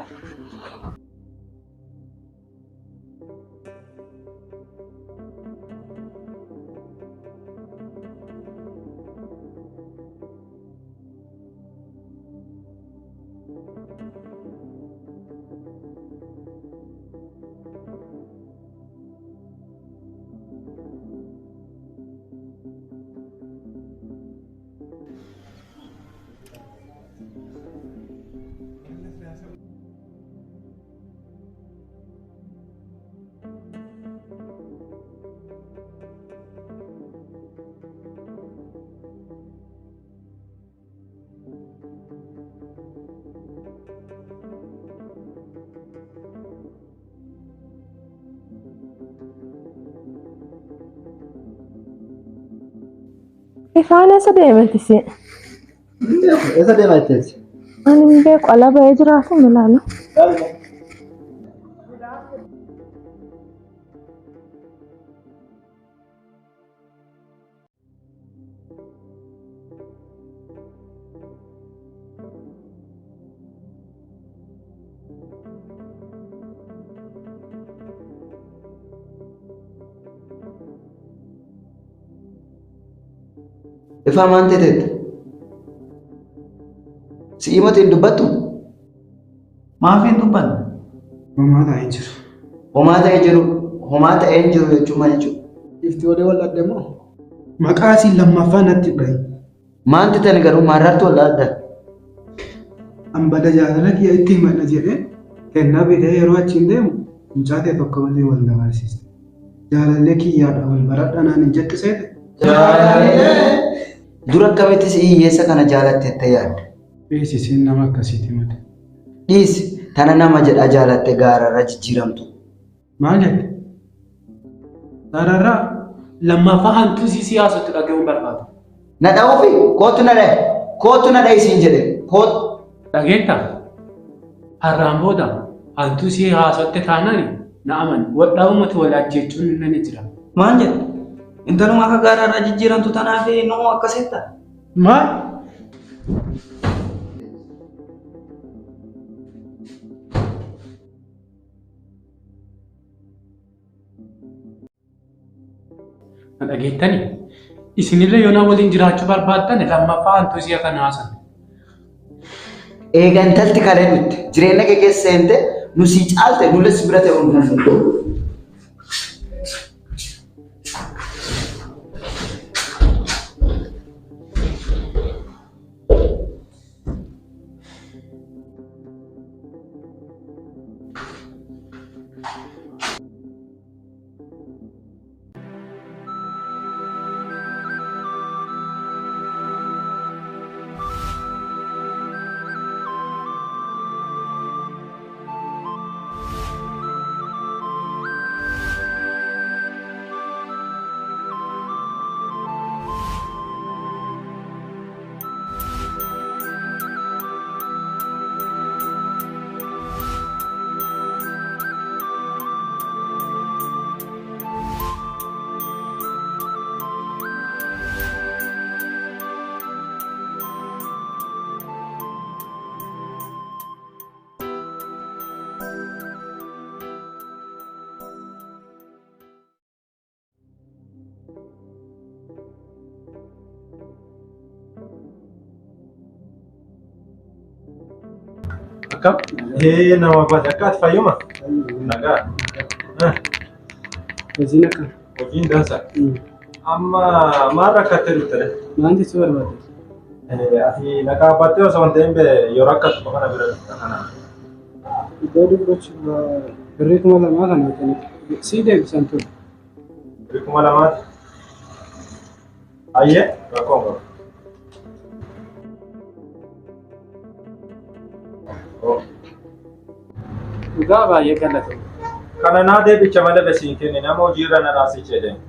Ifaan eessa deemetisi? Eessa deemaa jetteessi? Ani hin beeku ala ba'ee jiraatu hin ilaalu. Ifaa maan ta'eetti? Si'ii mati hin dubbattu? Maaf hin dubbanne? Homaa ta'ee jiru. Homaa ta'ee jiru. Homaa ta'ee hin jiru jechuun maal jechuudha? Ifti olee wal adda moo? Maqaa isin lammaffaa natti dhahi. Maanti tani garuu maarraatti wal adda? Ambada jaalala kiyya itti himadha jedhee kennaa bidee yeroo achiin deemu mucaa ta'e tokko malee wal dabarsiiste. Jaalallee kiyyaadha wal baradha naan hin jette seete. Jaalallee! Dura akkamitti si'ii hiyyeessa kana jaalatte itti yaadda? Beesisiin nama akkasiiti mate. Dhiisi tana nama jedhaa jaalatte gaararra jijjiiramtu. Maal jette? Gaararraa lammaffaa hantuusii siyaasatti dhaga'uun barbaadu. Na dha'uufi kootu na dha'e. Kootu na dha'e isiin jedhe. Kootu. Dhageetta? Har'aan booda hantuusii haasotte taanaan na amani. Wadhaa'umatti wal ajjeechuun nan jira. Maal jedhu? Intaluma akka gaaraarraa jijjiiramtu tanaaf nama akkasitti. Maal? Na dhageettani? Isinillee yoona waliin jiraachuu barbaaddan lammaffaa hantuusii akka naasan. Eega intalti kalee nutti jireenya kee keessa seente nu sii caalte nulles bira ta'uu hin danda'u. Akkam? Nama baate akka ati fayyuma? Nagaa. Hojiin akka? Hojiin dansa. Amma maal rakkattee dhuftee? Maal jechuu barbaadde? Ati nagaa battee osoo hin ta'in yoo rakkattu kana bira dhufta kanaa. Iddoo dubbachuuf birrii 2,000 kana hojjenne sii deebisan ture. Birrii 2,000? Ayyee rakkoon qabu. Dhugaa baay'ee galatoomne. Kana naa deebicha malee basiin kenne nama hojiirra na raasichee deemu.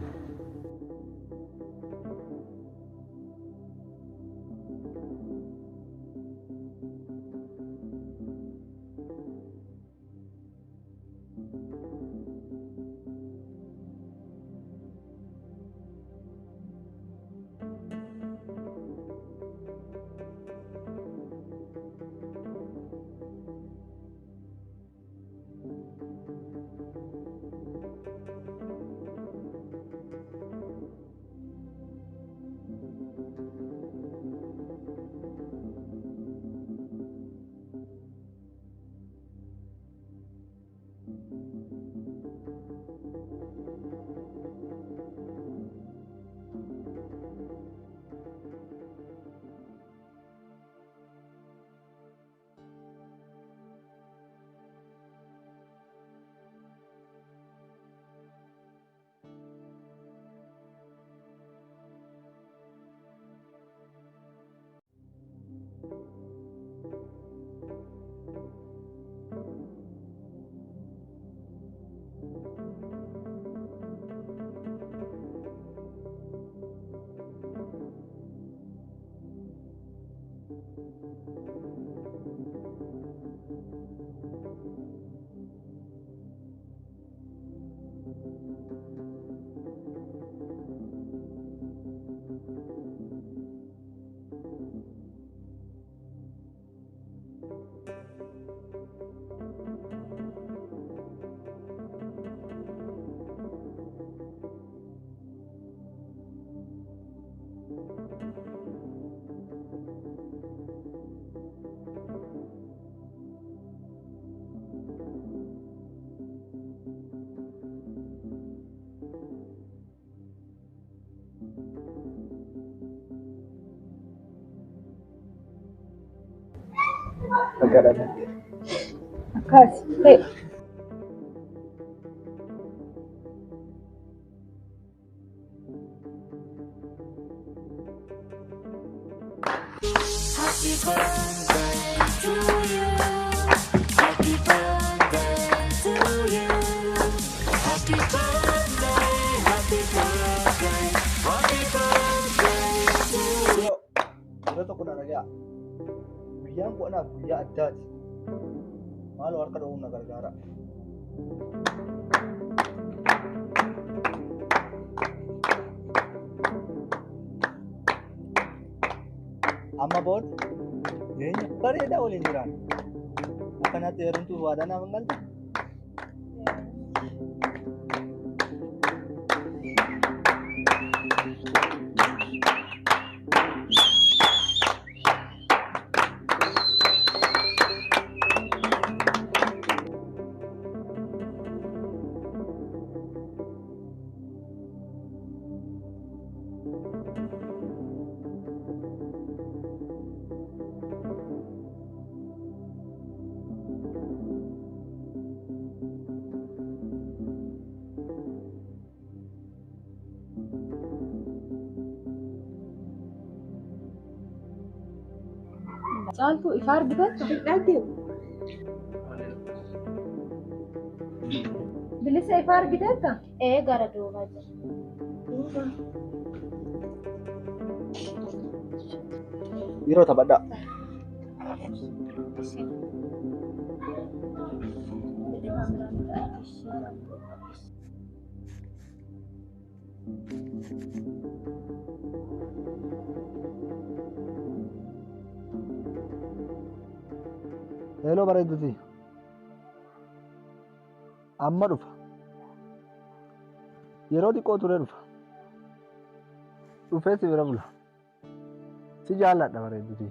Magaaladatti. Akkas ta'e. Yeroo tokko na dhagaa. Guyyaan kun anaaf guyyaa addaati. Maaloo harka dha'uun na gargaara. Amma booda jireenya bareedaa waliin jiraan. Akkanatti heerumtuuf waadaa naaf hin galte. Caaltuu ifa argitan fidhaatti. Bilisa ifa argitetta? Gara duubaa jira. Yeroo taphadhaa. Hello bareeduti. Amma dhufa. Yeroo xiqqoo ture dhufa. Dhufee si bira bula. Si jaalladha bareeduti.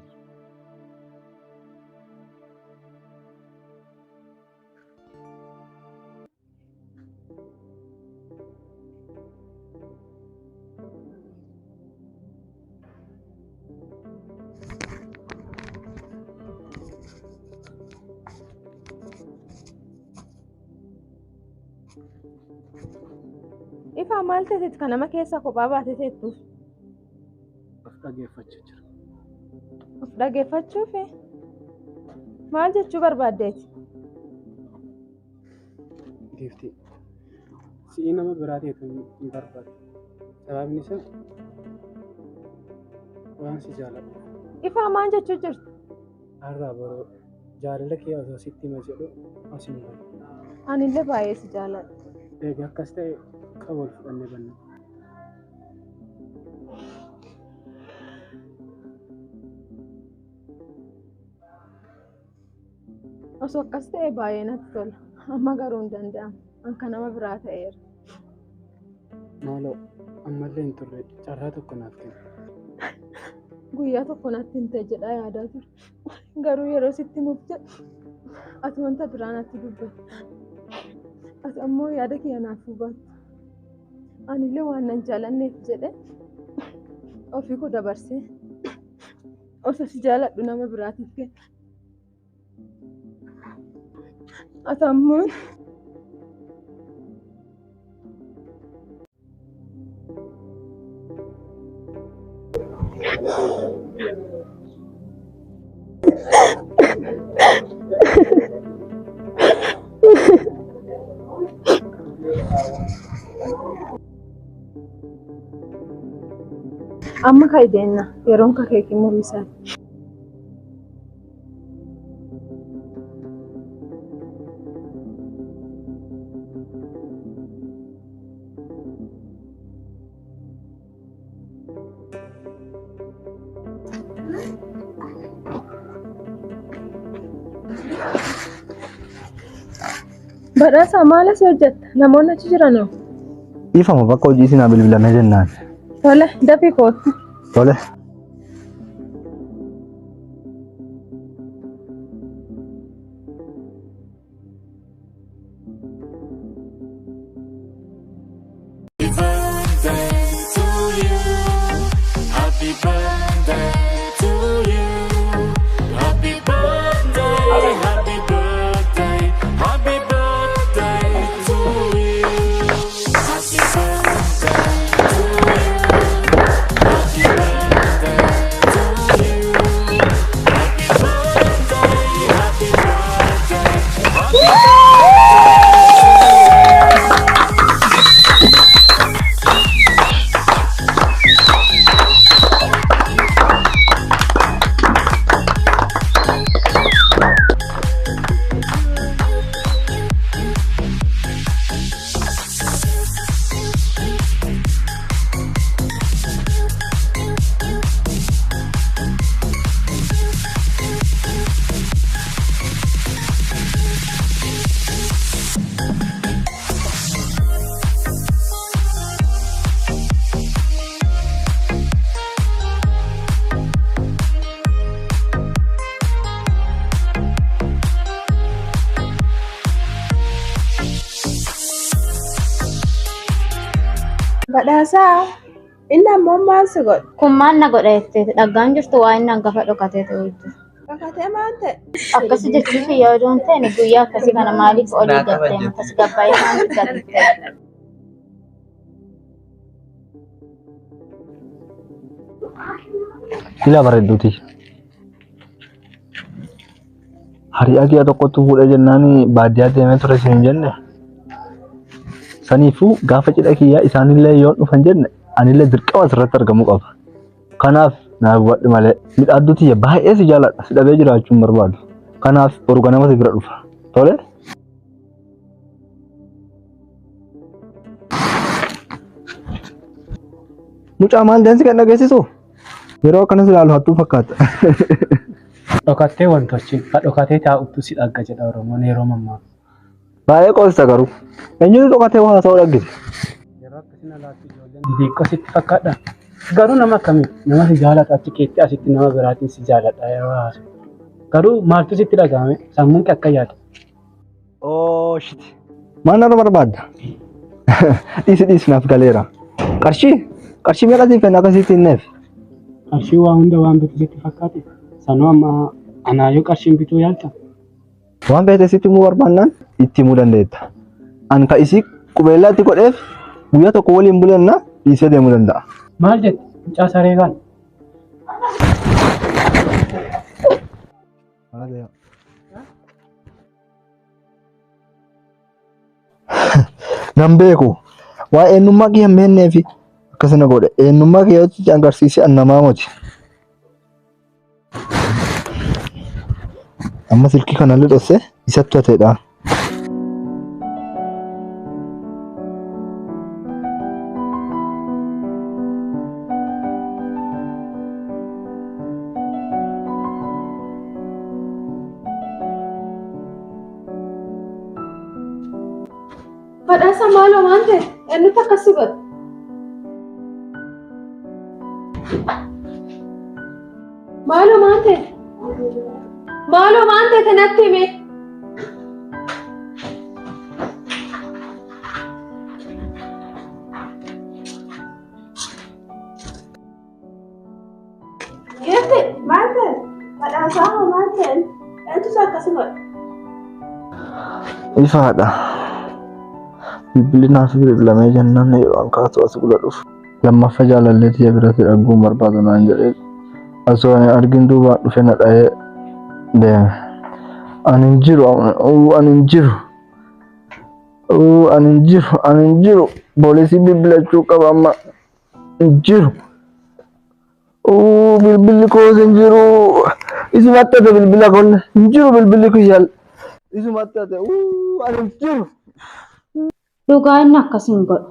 Ifa maal ta'eet kan nama keessa kophaa baatee teettuuf? Of dhageeffachuu jira. Of dhageeffachuuf maal jechuu barbaaddeeti? Giiftii si'ii nama biraa ta'etu hin barbaadu. Sababni isaa waan si jaaladhu. Ifa maal jechuu jirtu? Har'aa boroo jaalala kee osoo sitti hima jedhu as hin bahu. Anillee baay'ee si jaaladha. Egaa akkas ta'e kan wal fudhannee banna. Osoo akkas ta'e baay'ee natti tola. Amma garuu hin danda'amu. Anka nama biraa ta'eera. Maaloo ammallee hin turre carraa tokko naaf kenna. Guyyaa tokko natti hin ta'e jedhaa yaadaa ture. Garuu yeroo sitti himuuf jedhu ati wanta biraa natti dubbatte. Ati ammoo yaada kiyya naaf hubatte. Anillee waan nan jaalanneef jedhe ofii koo dabarsee osoo si jaaladhu nama biraatiif kenna. Ati ammoo amma kaideenna yeroon ka keekii muriisaa. Badhaasa maal asii hojjetta? Namoonni achi jiranoo? Ifama bakka hojii isin bilbilamee jennaan. Tole, dafii kootu. Tole. Happy birthday to you. Happy birthday. Badhaasaa inni ammoo maal si godhe? Kun maal na godha jettee dhaggaan jirtu waa inni hangafa dhokatee ta'uu jiru. Dhokatee maal ta'e? Akkasii jechuuf yoo doon ta'e guyyaa akkasii kana maaliif olii gattee matas gabbaa'ee maaliif gattee? Ila bareedduuti. Hariyaa kiyya tokkotu fuudhee jennaan baadiyyaa deemee ture siin jenne. Saniifuu gaafa cidha kiyyaa isaanillee yoo dhufan jenne anillee dirqama asirratti argamuu qaba. Kanaaf naa hubadhu malee midhaadduuti baay'ee si jaaladha. Si dhabee jiraachuu hin barbaadu. Kanaaf boru ganama si bira dhufa. Tole? Mucaa maal deensi kan dhageessisu? Yeroo akkanas ilaalu hattuu fakkaata. Dhokattee wantochi dhokatee taa'utu si dhagga jedha Oromoon yeroo mammaa. Baay'ee qoosisa garuu. Eenyutu dhokatee waa ta'uu dhaggise? Yeroo akkasii alaatti ijoolleen didiiqqoo sitti fakkaadha. Garuu nama akkamii nama si jaalata achi keetti asitti nama biraatiin si jaaladha yeroo haasu. Garuu maaltu sitti dhagahame sammuun kee akka yaada. Oh shit. Maal nama barbaadda? Dhiisi naaf galeera. Qarshii meeqa siif kenna akkasitti hinneef? Qarshii waa hunda waan bitu sitti fakkaate. Sanuu amma anaa yoo qarshiin bituu yaalta. Waan beekte sitti himuu barbaannaan itti himuu dandeetta. An ka isii qubeellaatti godheef guyyaa tokko waliin bulanna dhiisee deemuu danda'a. Maal jette mucaa saree kan? Nan beeku waa eenyummaa kiyya hin beekneefi akkasina godhe eenyummaa kiyya agarsiise an namaa moti. Amma silkii kanallee dhosse isattu hateedha. Badhaasa maaloo waan ta'e eenyutu akkasii godhe? Maaloo waan ta'e? Maaloo waan ta'e kanatti hime? Geette maal ta'e? Badhaasaa hoo maal ta'e? Eenyutu akkasii godhe? Ifaadha. Bilbilli naaf bilbilamee jennaan yeroo an kaatu as gula dhufu. Lammaffaa jaalallee tiyya biratti dhaguun barbaadu naan jedhee osoo argin duubaa dhufe na dha'ee deeme. Ani hin jiru. Poolisii bilbilachuu qaba amma hin jiru. Bilbilli koos hin jiru. Isumatti hate bilbila kolle hin jiru bilbilli kiyyaal. Isumatti hate ani hin jiru. Dhugaa inni akkasiin godhu.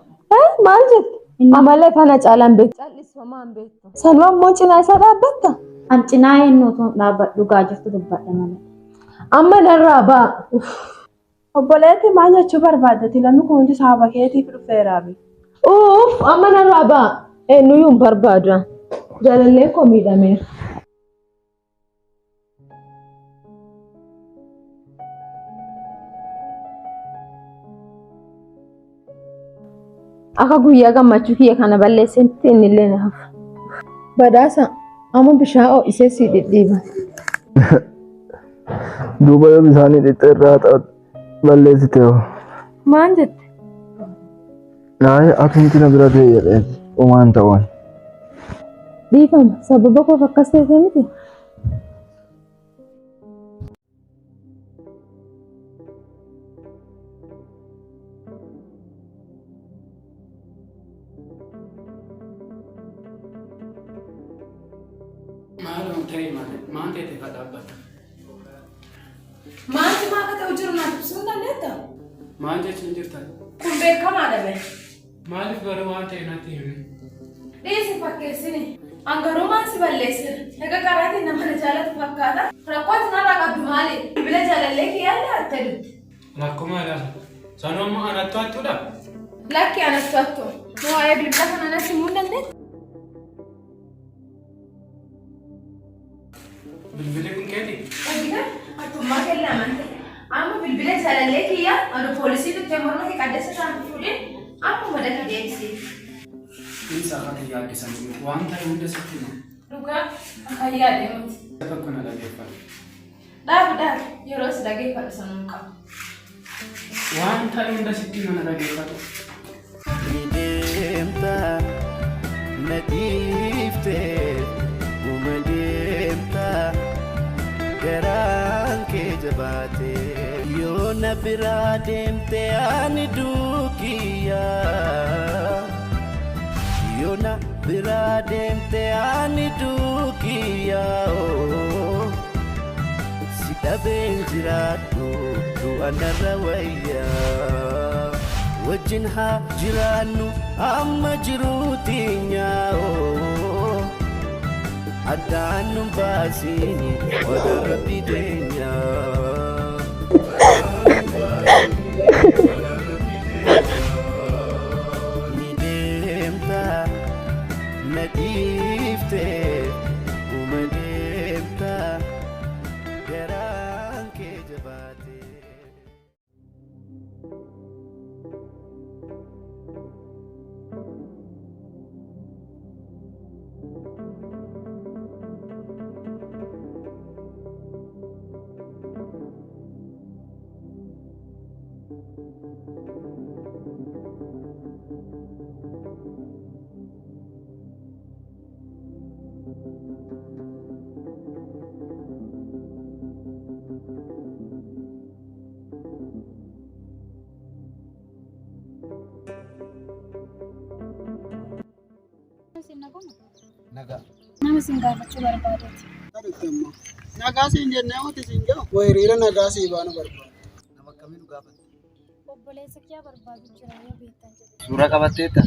Maal jette? Amalee kana caalaan beektu. Callisfamaa hin beektu. Sanuu ammoo cinaa isaa dhaabbatta? An cinaa eenyuutu dhaabbadhu dhugaa jirtu dubbadha malee. Amma narraa ba'a. Obboleetti maal jechuu barbaaddati? Lammi kun hundi saaba keetiif dhufeeraafi. Amma narraa ba'a. Eenyuyyuu hin barbaadu. Jaalallee koo miidhameera. Akka guyyaa gammachuu kiyya kana balleessetti innillee na hafa. Badhaasa amma bishaan ho'isee si dhidhiiba. Duuba yoo bisaanii dhixxeerraa ta'u balleessite hoo? Maal jette? Atumti na bira ta'e jedhee homaan ta'uun. Dhiifama sababa koof akkas ta'e miti. Maaltu maaqa ta'u jiru naaf ibsuu hin dandeettaa? Maal jechuun jirtan? Kun beekamaadha bee. Maaliif bara waan ta'e natti himi? Dhiisi fakkeessini. Angarummaan si balleessina. Egaa karaatiin nama na jaalatu fakkaata. Rakkooti narraa qabdu maali? Bilbila jaalallee kiyyaallee atte dutti. Rakkuma laala. Sanuu amma anattu hattuudha? Lakki anattu hattu. Moo waa'ee bilbila kana natti himuu hin dandeettaa? Bilbilli kun keeti? Egaa attummaa kellaa amante. Amma bilbila jaalallee kiyyaa aduu poolisii dhuftee morma kee qaddeessa isaan fuudhee amma madaqii deebisee. Isa akka yaaddisan jiru waan ta'e hunda sitti hima. Dhugaa akka yaadamuuti. Tokko na dhageeffadhu. Dhaab yeroo si dhageeffadhu sanuun qaba. Waan ta'e hunda sitti hima na dhageeffadhu. Ni deemta na dhiiftee uma deemta garaan kee jabaatee yoo na biraa deemte ani duukiyyaa. Yona birademte ani dukiya sida benjiratu tu anarawaya wajinha jiranu amma jirutinya adanu basini wadarabidenya Nadifte umademta garaan kee jabaate. Nama singaafachuu barbaadeeti. Nagaa siin jennee wanti siin jedhu hiriira nagaa sii baanu barbaada. Nama akkamiin gaafate? Obboleessa kee barbaadu jira yoo beektan jedhe. Suuraa qabatteetta?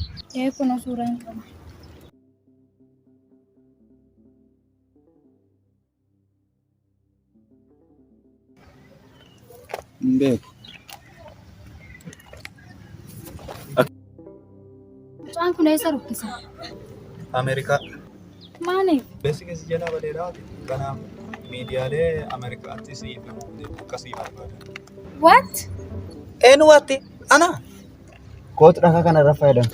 Kunoo suuraa hin qabu. Hin beeku. Mucaan kun eessa rukkisa? Ameerikaa. Maaliif? Beeksisa keessa jalaa badeeraati. Kanaaf miidiyaalee Ameerikaatti siif akkasii barbaada. What? Eenyu waatti? Ana? Kootu dhagaa kanarra fayyadamu.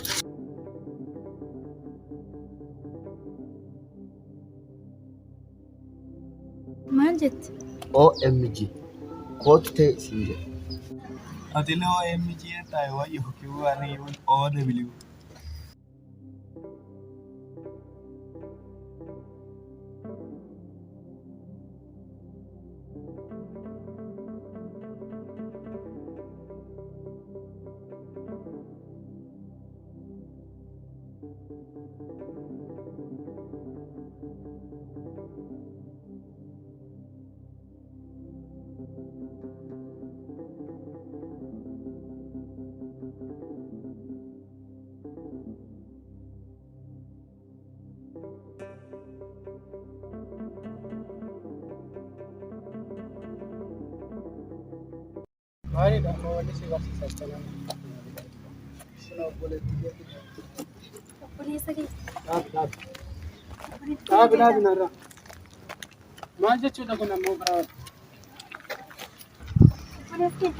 Maal jetti? OMG. Kootu ta'e siin jedha. Ati illee OMG taa'e wayyo QRU OW. Gaariidha amma wanni si barsiisaa jiran. Isin obboleettii jechuudha. Obboleessa kee. Dhaabi narraa. Maal jechuudha kun ammoo biraa? Obboleessa kee.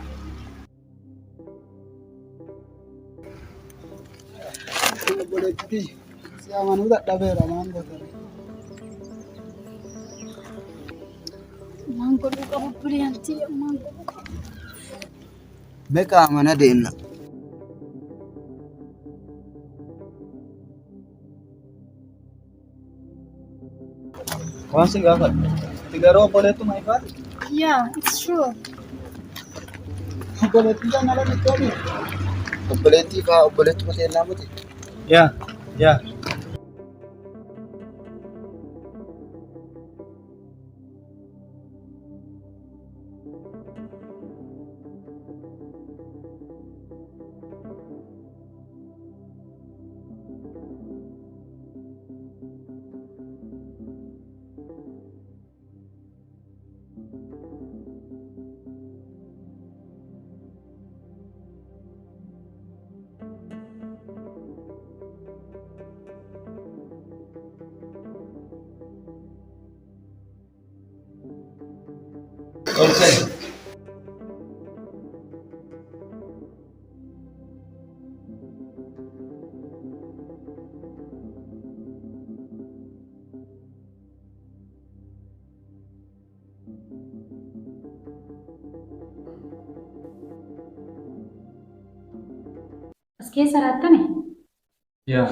Isin obboleettii si amanuu dadhabeera maan gootare. Maan godhuu qabu obboleettii maan godhuu qabu. Beekaa mana deemna. Waan si gaafadhu. Ati garuu obboleettuma ifaati? Yeah, it's true. Obboleettii kan ala bittooni. Obboleettii fa'aa obboleettuma teellaa muti. Yaa. Okay. keessa raattane? Yaa.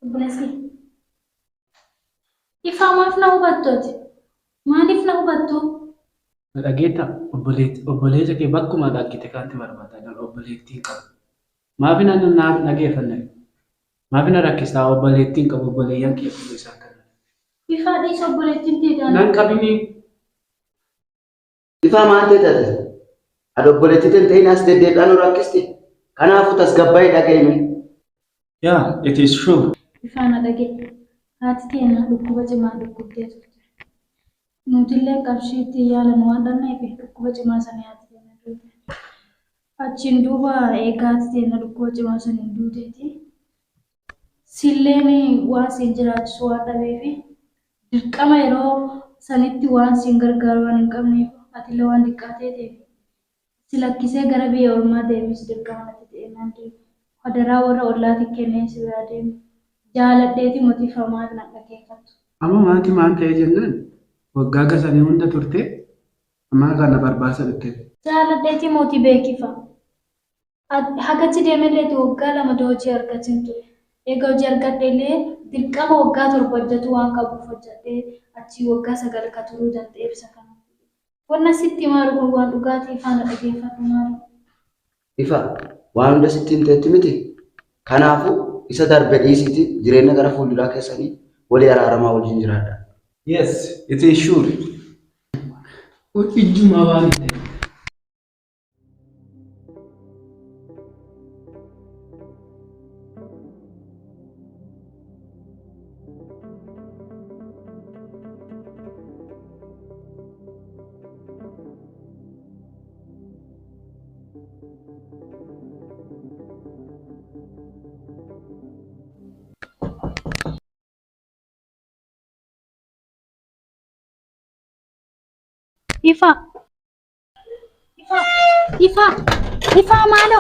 Obboleessi. Ifaa maaf na hubattooti? Maaliif na hubattu? Dhageetta obboleessa kee bakkuma dhaggite kanatti barbaadan obboleettiin qabu. Maaf na dhageeffanne? Maaf na rakkistaa obboleettiin qabu obboleeyyan kee fuula isaa kana. Ifaa dhiisa obboleettiin teetaan. Nan qabini. Ifaa maal ta'e? Ado obboleettiin ta'in as deddeebi'an rakkisti. Kanaafuu tasgabbaa'ee dhaga'ime. Yeah, it is true. Ifaa na dhagee. Haati keenya dhukkuba cimaa dhukkubtee turte. Nutillee qarshiitti yaalan waan dhanneef dhukkuba cimaa sana haati keenya duute. Achiin duuba eegaa haati keenya dhukkuba cimaa sana hin duuteeti. Silleen waan siin jiraachisu waan dhabeef dirqama yeroo sanitti waan siin gargaaru waan hin qabneef atillee waan diqqaatee ta'eef si lakkisee gara biyya ormaa deemis dirqama natti ta'e naan deemu. Hadaraa warra ollaatti kennee si biraa deemu. Jaaladheeti motiifamaa kan dhaggeeffatu. Amma maanti maan ta'ee jennaan waggaa gasanii hunda turte amma kana barbaasa dhutte. Jaaladheeti mootii beekifa. Hagachi deemelleeti waggaa lama hojii argatiin ture. Egaa hojii argadheellee dirqama waggaa 7 hojjetu waan qabuuf hojjedhee achii waggaa 9 ka turuu danda'eef isa kana. Wanna sitti maalu kun waan dhugaatii faana dhaggeeffatu maalu. Ifa waan hunda sitti hin ta'etti miti. Kanaafuu isa darbe dhiisiti jireenya gara fuulduraa keessanii walii araaramaa wajjin jiraadha. Yes, it is sure. Ijjuma waan ta'e. Ifa maalo.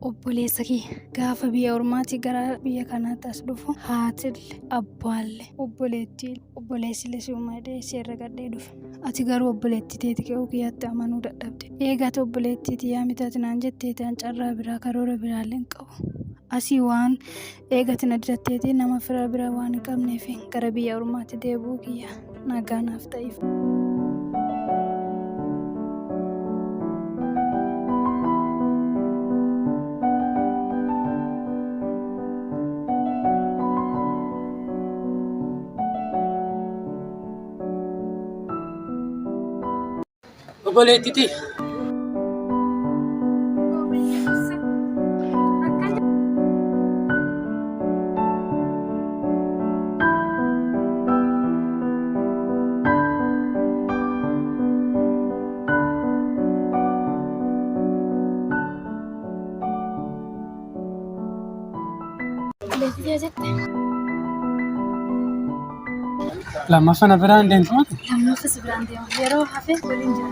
Obboleessa kee gaafa biyya ormaatti gara biyya kanaatti as dhufu haatille abbaalle obboleessillee si'umadhee seerra gadhee dhufe. Ati garuu obboleettii teeti ka'uu kiyyaatti amanuu dadhabde. Eegate obboleettiiti yaa mitaati naan jetteeti an carraa biraa karoora biraallee hin qabu. Asii waan eegate na didatteeti nama fira biraa waan hin qabneef gara biyya ormaatti deebi'uu kiyya nagaanaaf ta'iif. Obboleettiti. Lammaffaa na biraan deemtu miti? Lammaffaa si biraan deemu. Yeroo hafe waliin jira.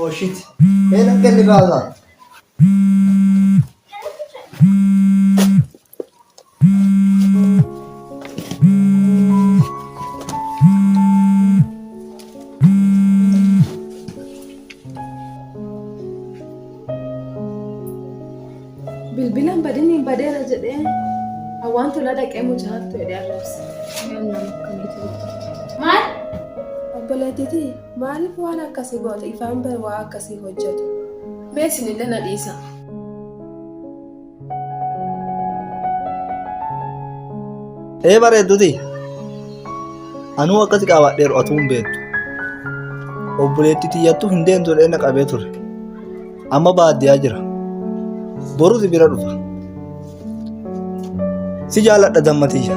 Oh shit. Nakkalli baala. Bilbilaan badanii badeera jedhee hawaan tola dhaqee mucaatu jedhee arrabse. Maal? Obboleettiti maaliif waan akkasii goote ifaan ba'e waa akkasii hojjetu? Mee isinillee na dhiisa. Bareedduti. Anuu akkasi qabaadheeru atuu hin beektu. Obboleetti tiyyattuu hin deemtu jedhee na qabee ture. Amma baadiyyaa jira. Boru si bira dhufa. Si jaaladha dammatiyya.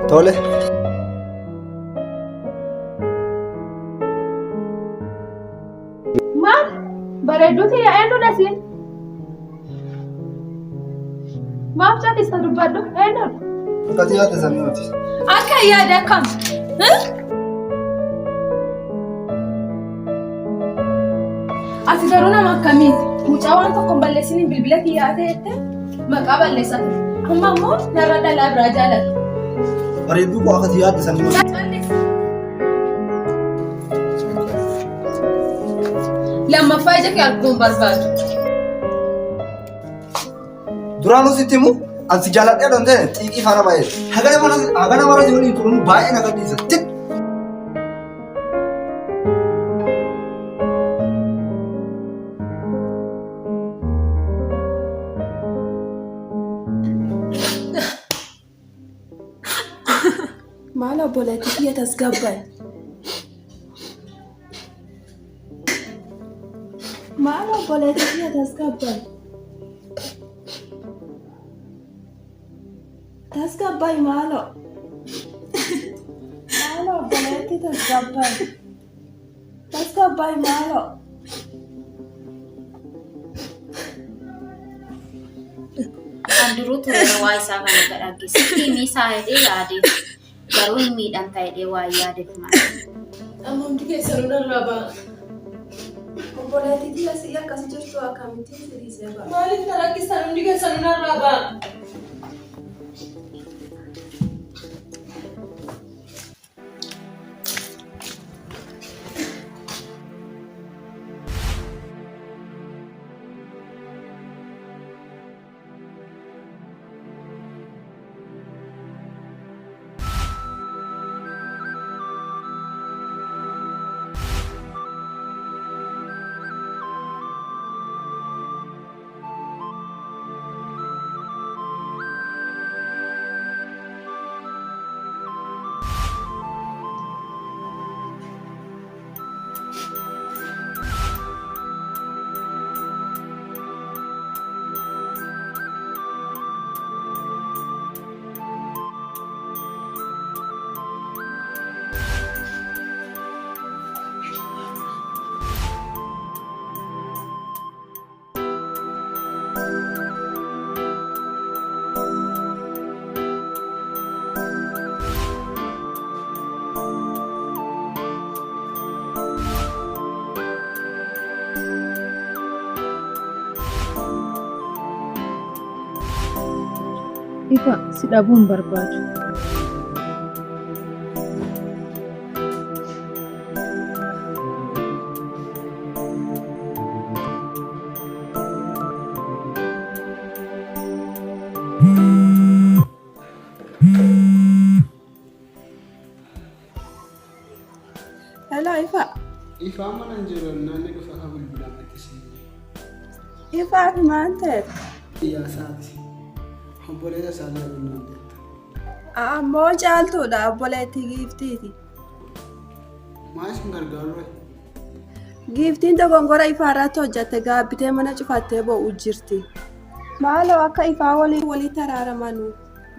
Tole. Maal? Bareedduuti eenyu dhasiin? Maaf calisa dubbadhu eenyu? Akkati yaada samiiti. Akka yaada kam? Ati garuu nama akkamiiti? Mucaa waan tokko hin balleessiniin bilbila kiyyaa ta'etti maqaa balleessaa ture. Amma immoo narra dhalaa biraa jaalata. Bareedduu koo akkati yaada samiiti. Lammaffaa ija kee arguun barbaadu. Duraanuu sitti himu ansi jaaladhee dhoon ta'e xiiqii faana baay'ee. Hagana mara si waliin turuun baay'ee na gadhiisa. Maal obboleetti kiyya tasgabbaa'e? Maal obboleetti kiyya tasgabbaa'e? Tasgabbaa'e maaloo? Maaloo obboleetti tasgabbaa'e? Tasgabbaa'e maaloo? Kan duruu ture waa isaa kana gadhageessitti miisaa hidhee yaadee garuu hin miidhan ta'ee waa yaadeef malee. Amma hundi keessanuu narraa ba'a. Obboleetti kiyya si akkasi jirtu akkamittiin siriisee ba'a? Maaliif na rakkistan hundi keessanuu narraa ba'a? Ifa si dhabuun barbaadu. Hello Ifa. Ifa mana hin jiru naanni dhufa ka bilbilaan ittisi. Ifa fi maal ta'e? Iyaasaati. Obboleessa isaa jedhamu ammoo caaltuudha obboleetti giiftiiti. Maal isin gargaaru? Giiftiin dogongora ifaa irratti hojjatte gaabbitee mana cufattee boo'u jirti. Maaloo akka ifaa walii taraaraman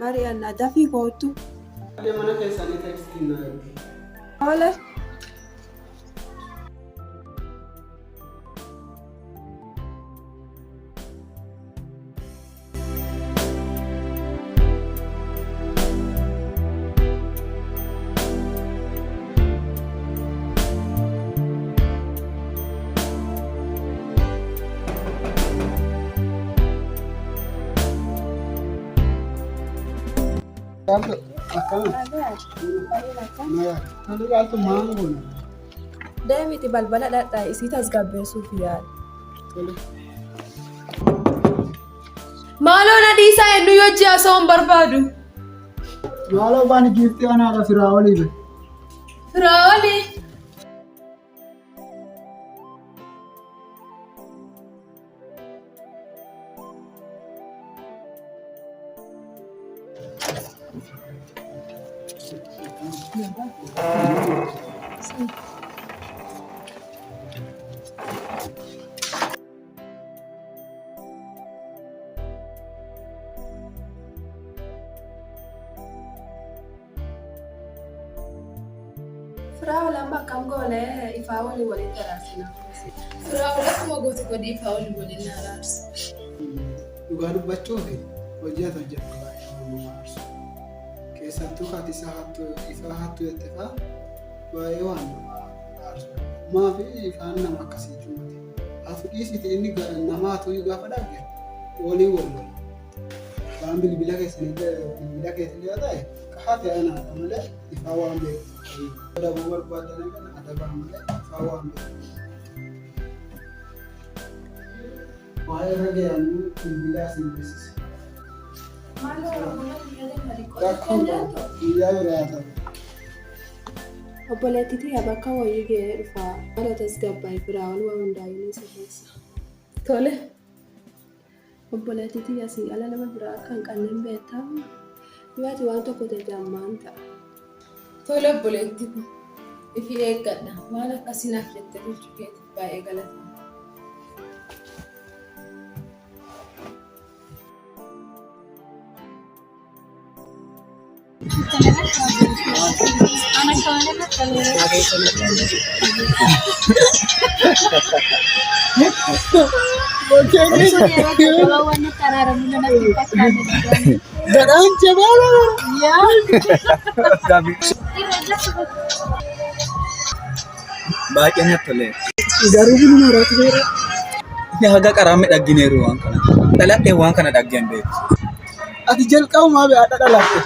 mari'annaa dafii kootu. Mana keessanii teekstiin na ergu. Oole. Kalto akkam. Kalto kalto mango. Deemiti balbala dhadhaa isii tasgabbeessuuf yaala. Maaloo na dhiisaa eenyu yoo ji'a soon barbaadu. Maaloo baan giiftii anaadha firaa olii be. Firaoli. Firaawwan amma akkam goone ifaa walii waliin taraasina. Firaoli akkuma gooti godhii ifaa olii waliin na araarsa. Dhugaa dubbachuuf hojii ati hojjettu baay'ee nama aarsu. Keessattuu haati ifaa hattuu jettee fa'aa baay'ee waan nama aarsu. Maafi ifaan nama akkasiitu miti. Ati dhiisiti inni nama hatuu gaafa dhaabge walii wal. Waan bilbila keessanii yoo ta'e haati anaadha malee ifaa waan beeku. Adabuu barbaadan kan adabaa malee ifaa waan beeku. Waa'ee irra ga'anii bilbilaa siin beeksisa. Guyyaa biraa ta'u. Obboleettiitii bakka wayii ga'ee dhufaa haala tasgabbaa'ee Firaa'ol waa hundaayyuu ni sirreessa. Tole. Obboleettiitii asii ala nama biraa kan kanneen beektaa dhiyaati waan tokko jajjaammaan ta'a. Tole obboleettii kun ifi eeggadha waan akkasii naaf jettee bulchuu keetiif baay'ee galatama. Gadaan jabaa Baay'ee natti tolee. garuu bulu maraatu jira. Inni haga qaraame dhaggineeru waan kana. Dhaladhee waan kana dhaggeen beeku. Ati jalqabumaa be'aadha dhalatte.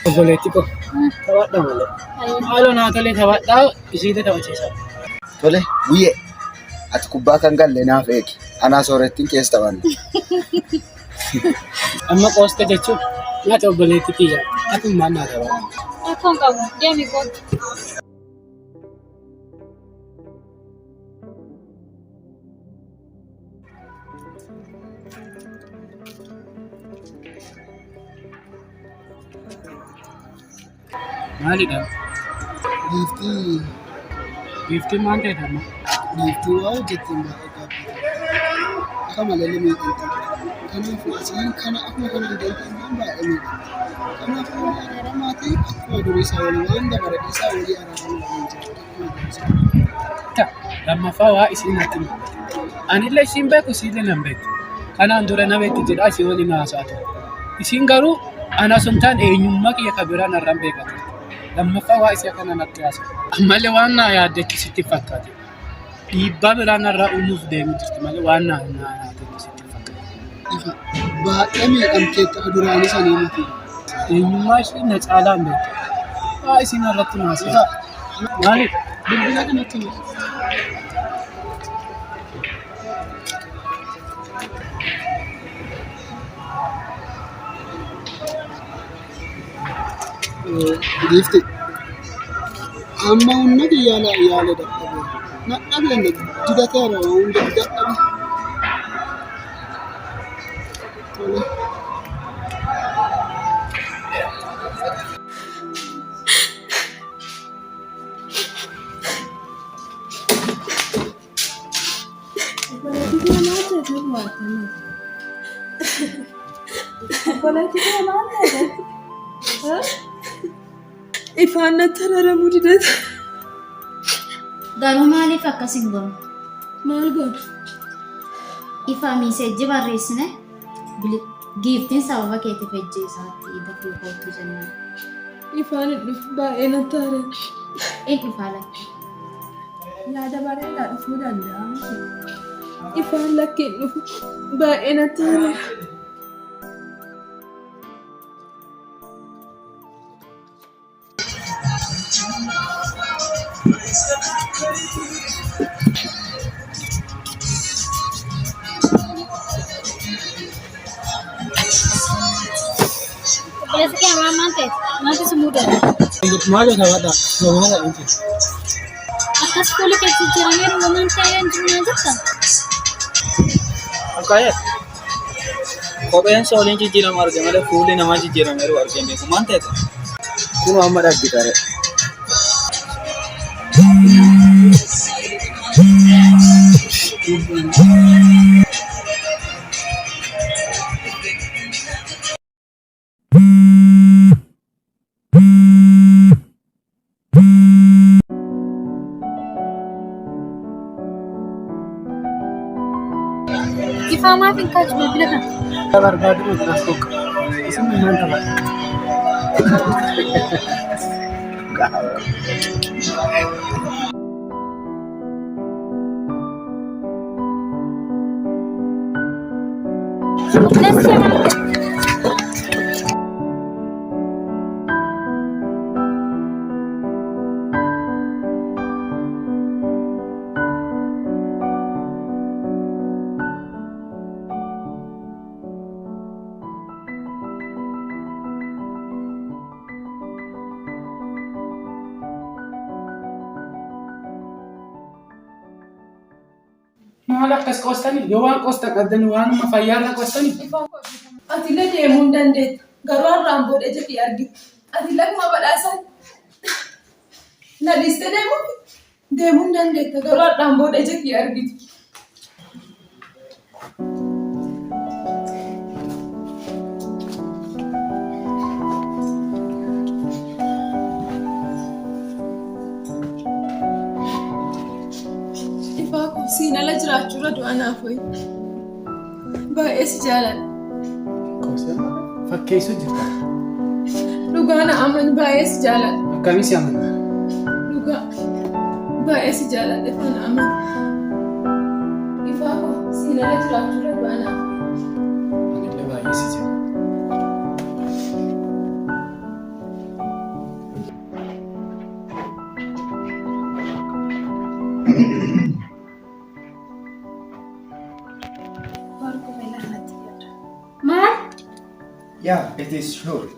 Obboleettii ko taphadha malee. Haaloo naa tolee taphadhaa isiitu taphachiisa. Tole guyyee ati kubbaa kan galle naaf eegi. Anaa soorettiin keessa taphanna. Amma qooste jechuun nyaata obboleettii kiyya ati maal naa taphadha. Rakkoon qabu deemi kootu. Maalidha? Giiftii maal ta'e amma? giiftii waa hojjettiin baay'ee gaabbiidha. Akka malee miidhamti. Kanaafuu asiin kana akkuma kana hin dandeenyaan baay'ee miidhamti. Kanaafuu walii araaramaa ta'e akkuma durii isaa walii waan dabalatee isaa walii araaramaa waliin jira. Lammaffaa waa isiin natti mul'ate. Anillee isiin beeku isiillee nan beeku. Kanaan dura na beekti jedha isii waliin haasaa ture. Isiin garuu ana sun ta'an eenyummaa kiyya kabiraan irraan beekate. Lammaffaa waa isii akkana natti haasa. Ammallee waan naa yaaddechi sitti fakkaate. Dhiibbaa biraan irraa uumuuf deemu jirti malee waan naa yaaddechi sitti fakkaate. Baay'ee miidhamtee akka duraanii sanii miti. Eenyummaa ishee na caalaan beekte. Waa isiin irratti haasa. Maaliif? Bilbila kanatti miti. Giiftii amma humna yaala dadhabee nadhabeen didateera hunda dadhabe. Tole. Ifaan natti araaramuu didata. Garuu maaliif akkas hin goonu? Maal goona? Ifaa miisejji barreessine giiftiin sababa keetiif ejjeessaatti dafuu kootu jennaan. Ifaan hin dhufu baay'ee natti araarama. Hin dhufaa lakki. Yaada bareedaa dhufuu danda'a. ifaan lakkeen dhufu baay'ee natti hima. Parece que ama mante se muda. Maal ta'aadha? Nama inti. Akkas fuula keessa jiranii uumamaan ta'ee jiru jirta. Akkaayee. Kopheen sooliin jijjiiramu arge malee fuulli namaa jijjiirameeru argine maal ta'eeti? Kun amma dhaggitare. Ifaa maaf hin kaaju bilbila kana? Barbaadu as tokko. Isin maal tapha? Maal akkas qoostanii? Yoo waan qoosta qabdan waanuma fayyaarra qoostanii? Ati illee deemuu hin dandeetta. Garuu har'aan booda jedhii argita. Ati lakkuma badhaasaan na dhiiste deemuu hin dandeetta. Garuu har'aan booda jedhii argita. Siin ala jiraachuurra du'a naaf wayi. Baay'ee si jaalladha. Fakkeessuu jirta. Dhugaa na amani baay'ee si jaalladha. Akkamii si amana? Dhugaa baay'ee si jaalladha ifaa na amani. Ifaa koo siin ala jiraachuurra du'a naaf wayi. Anillee baay'ee si jaalladha. Maal? Yeah, it is sure.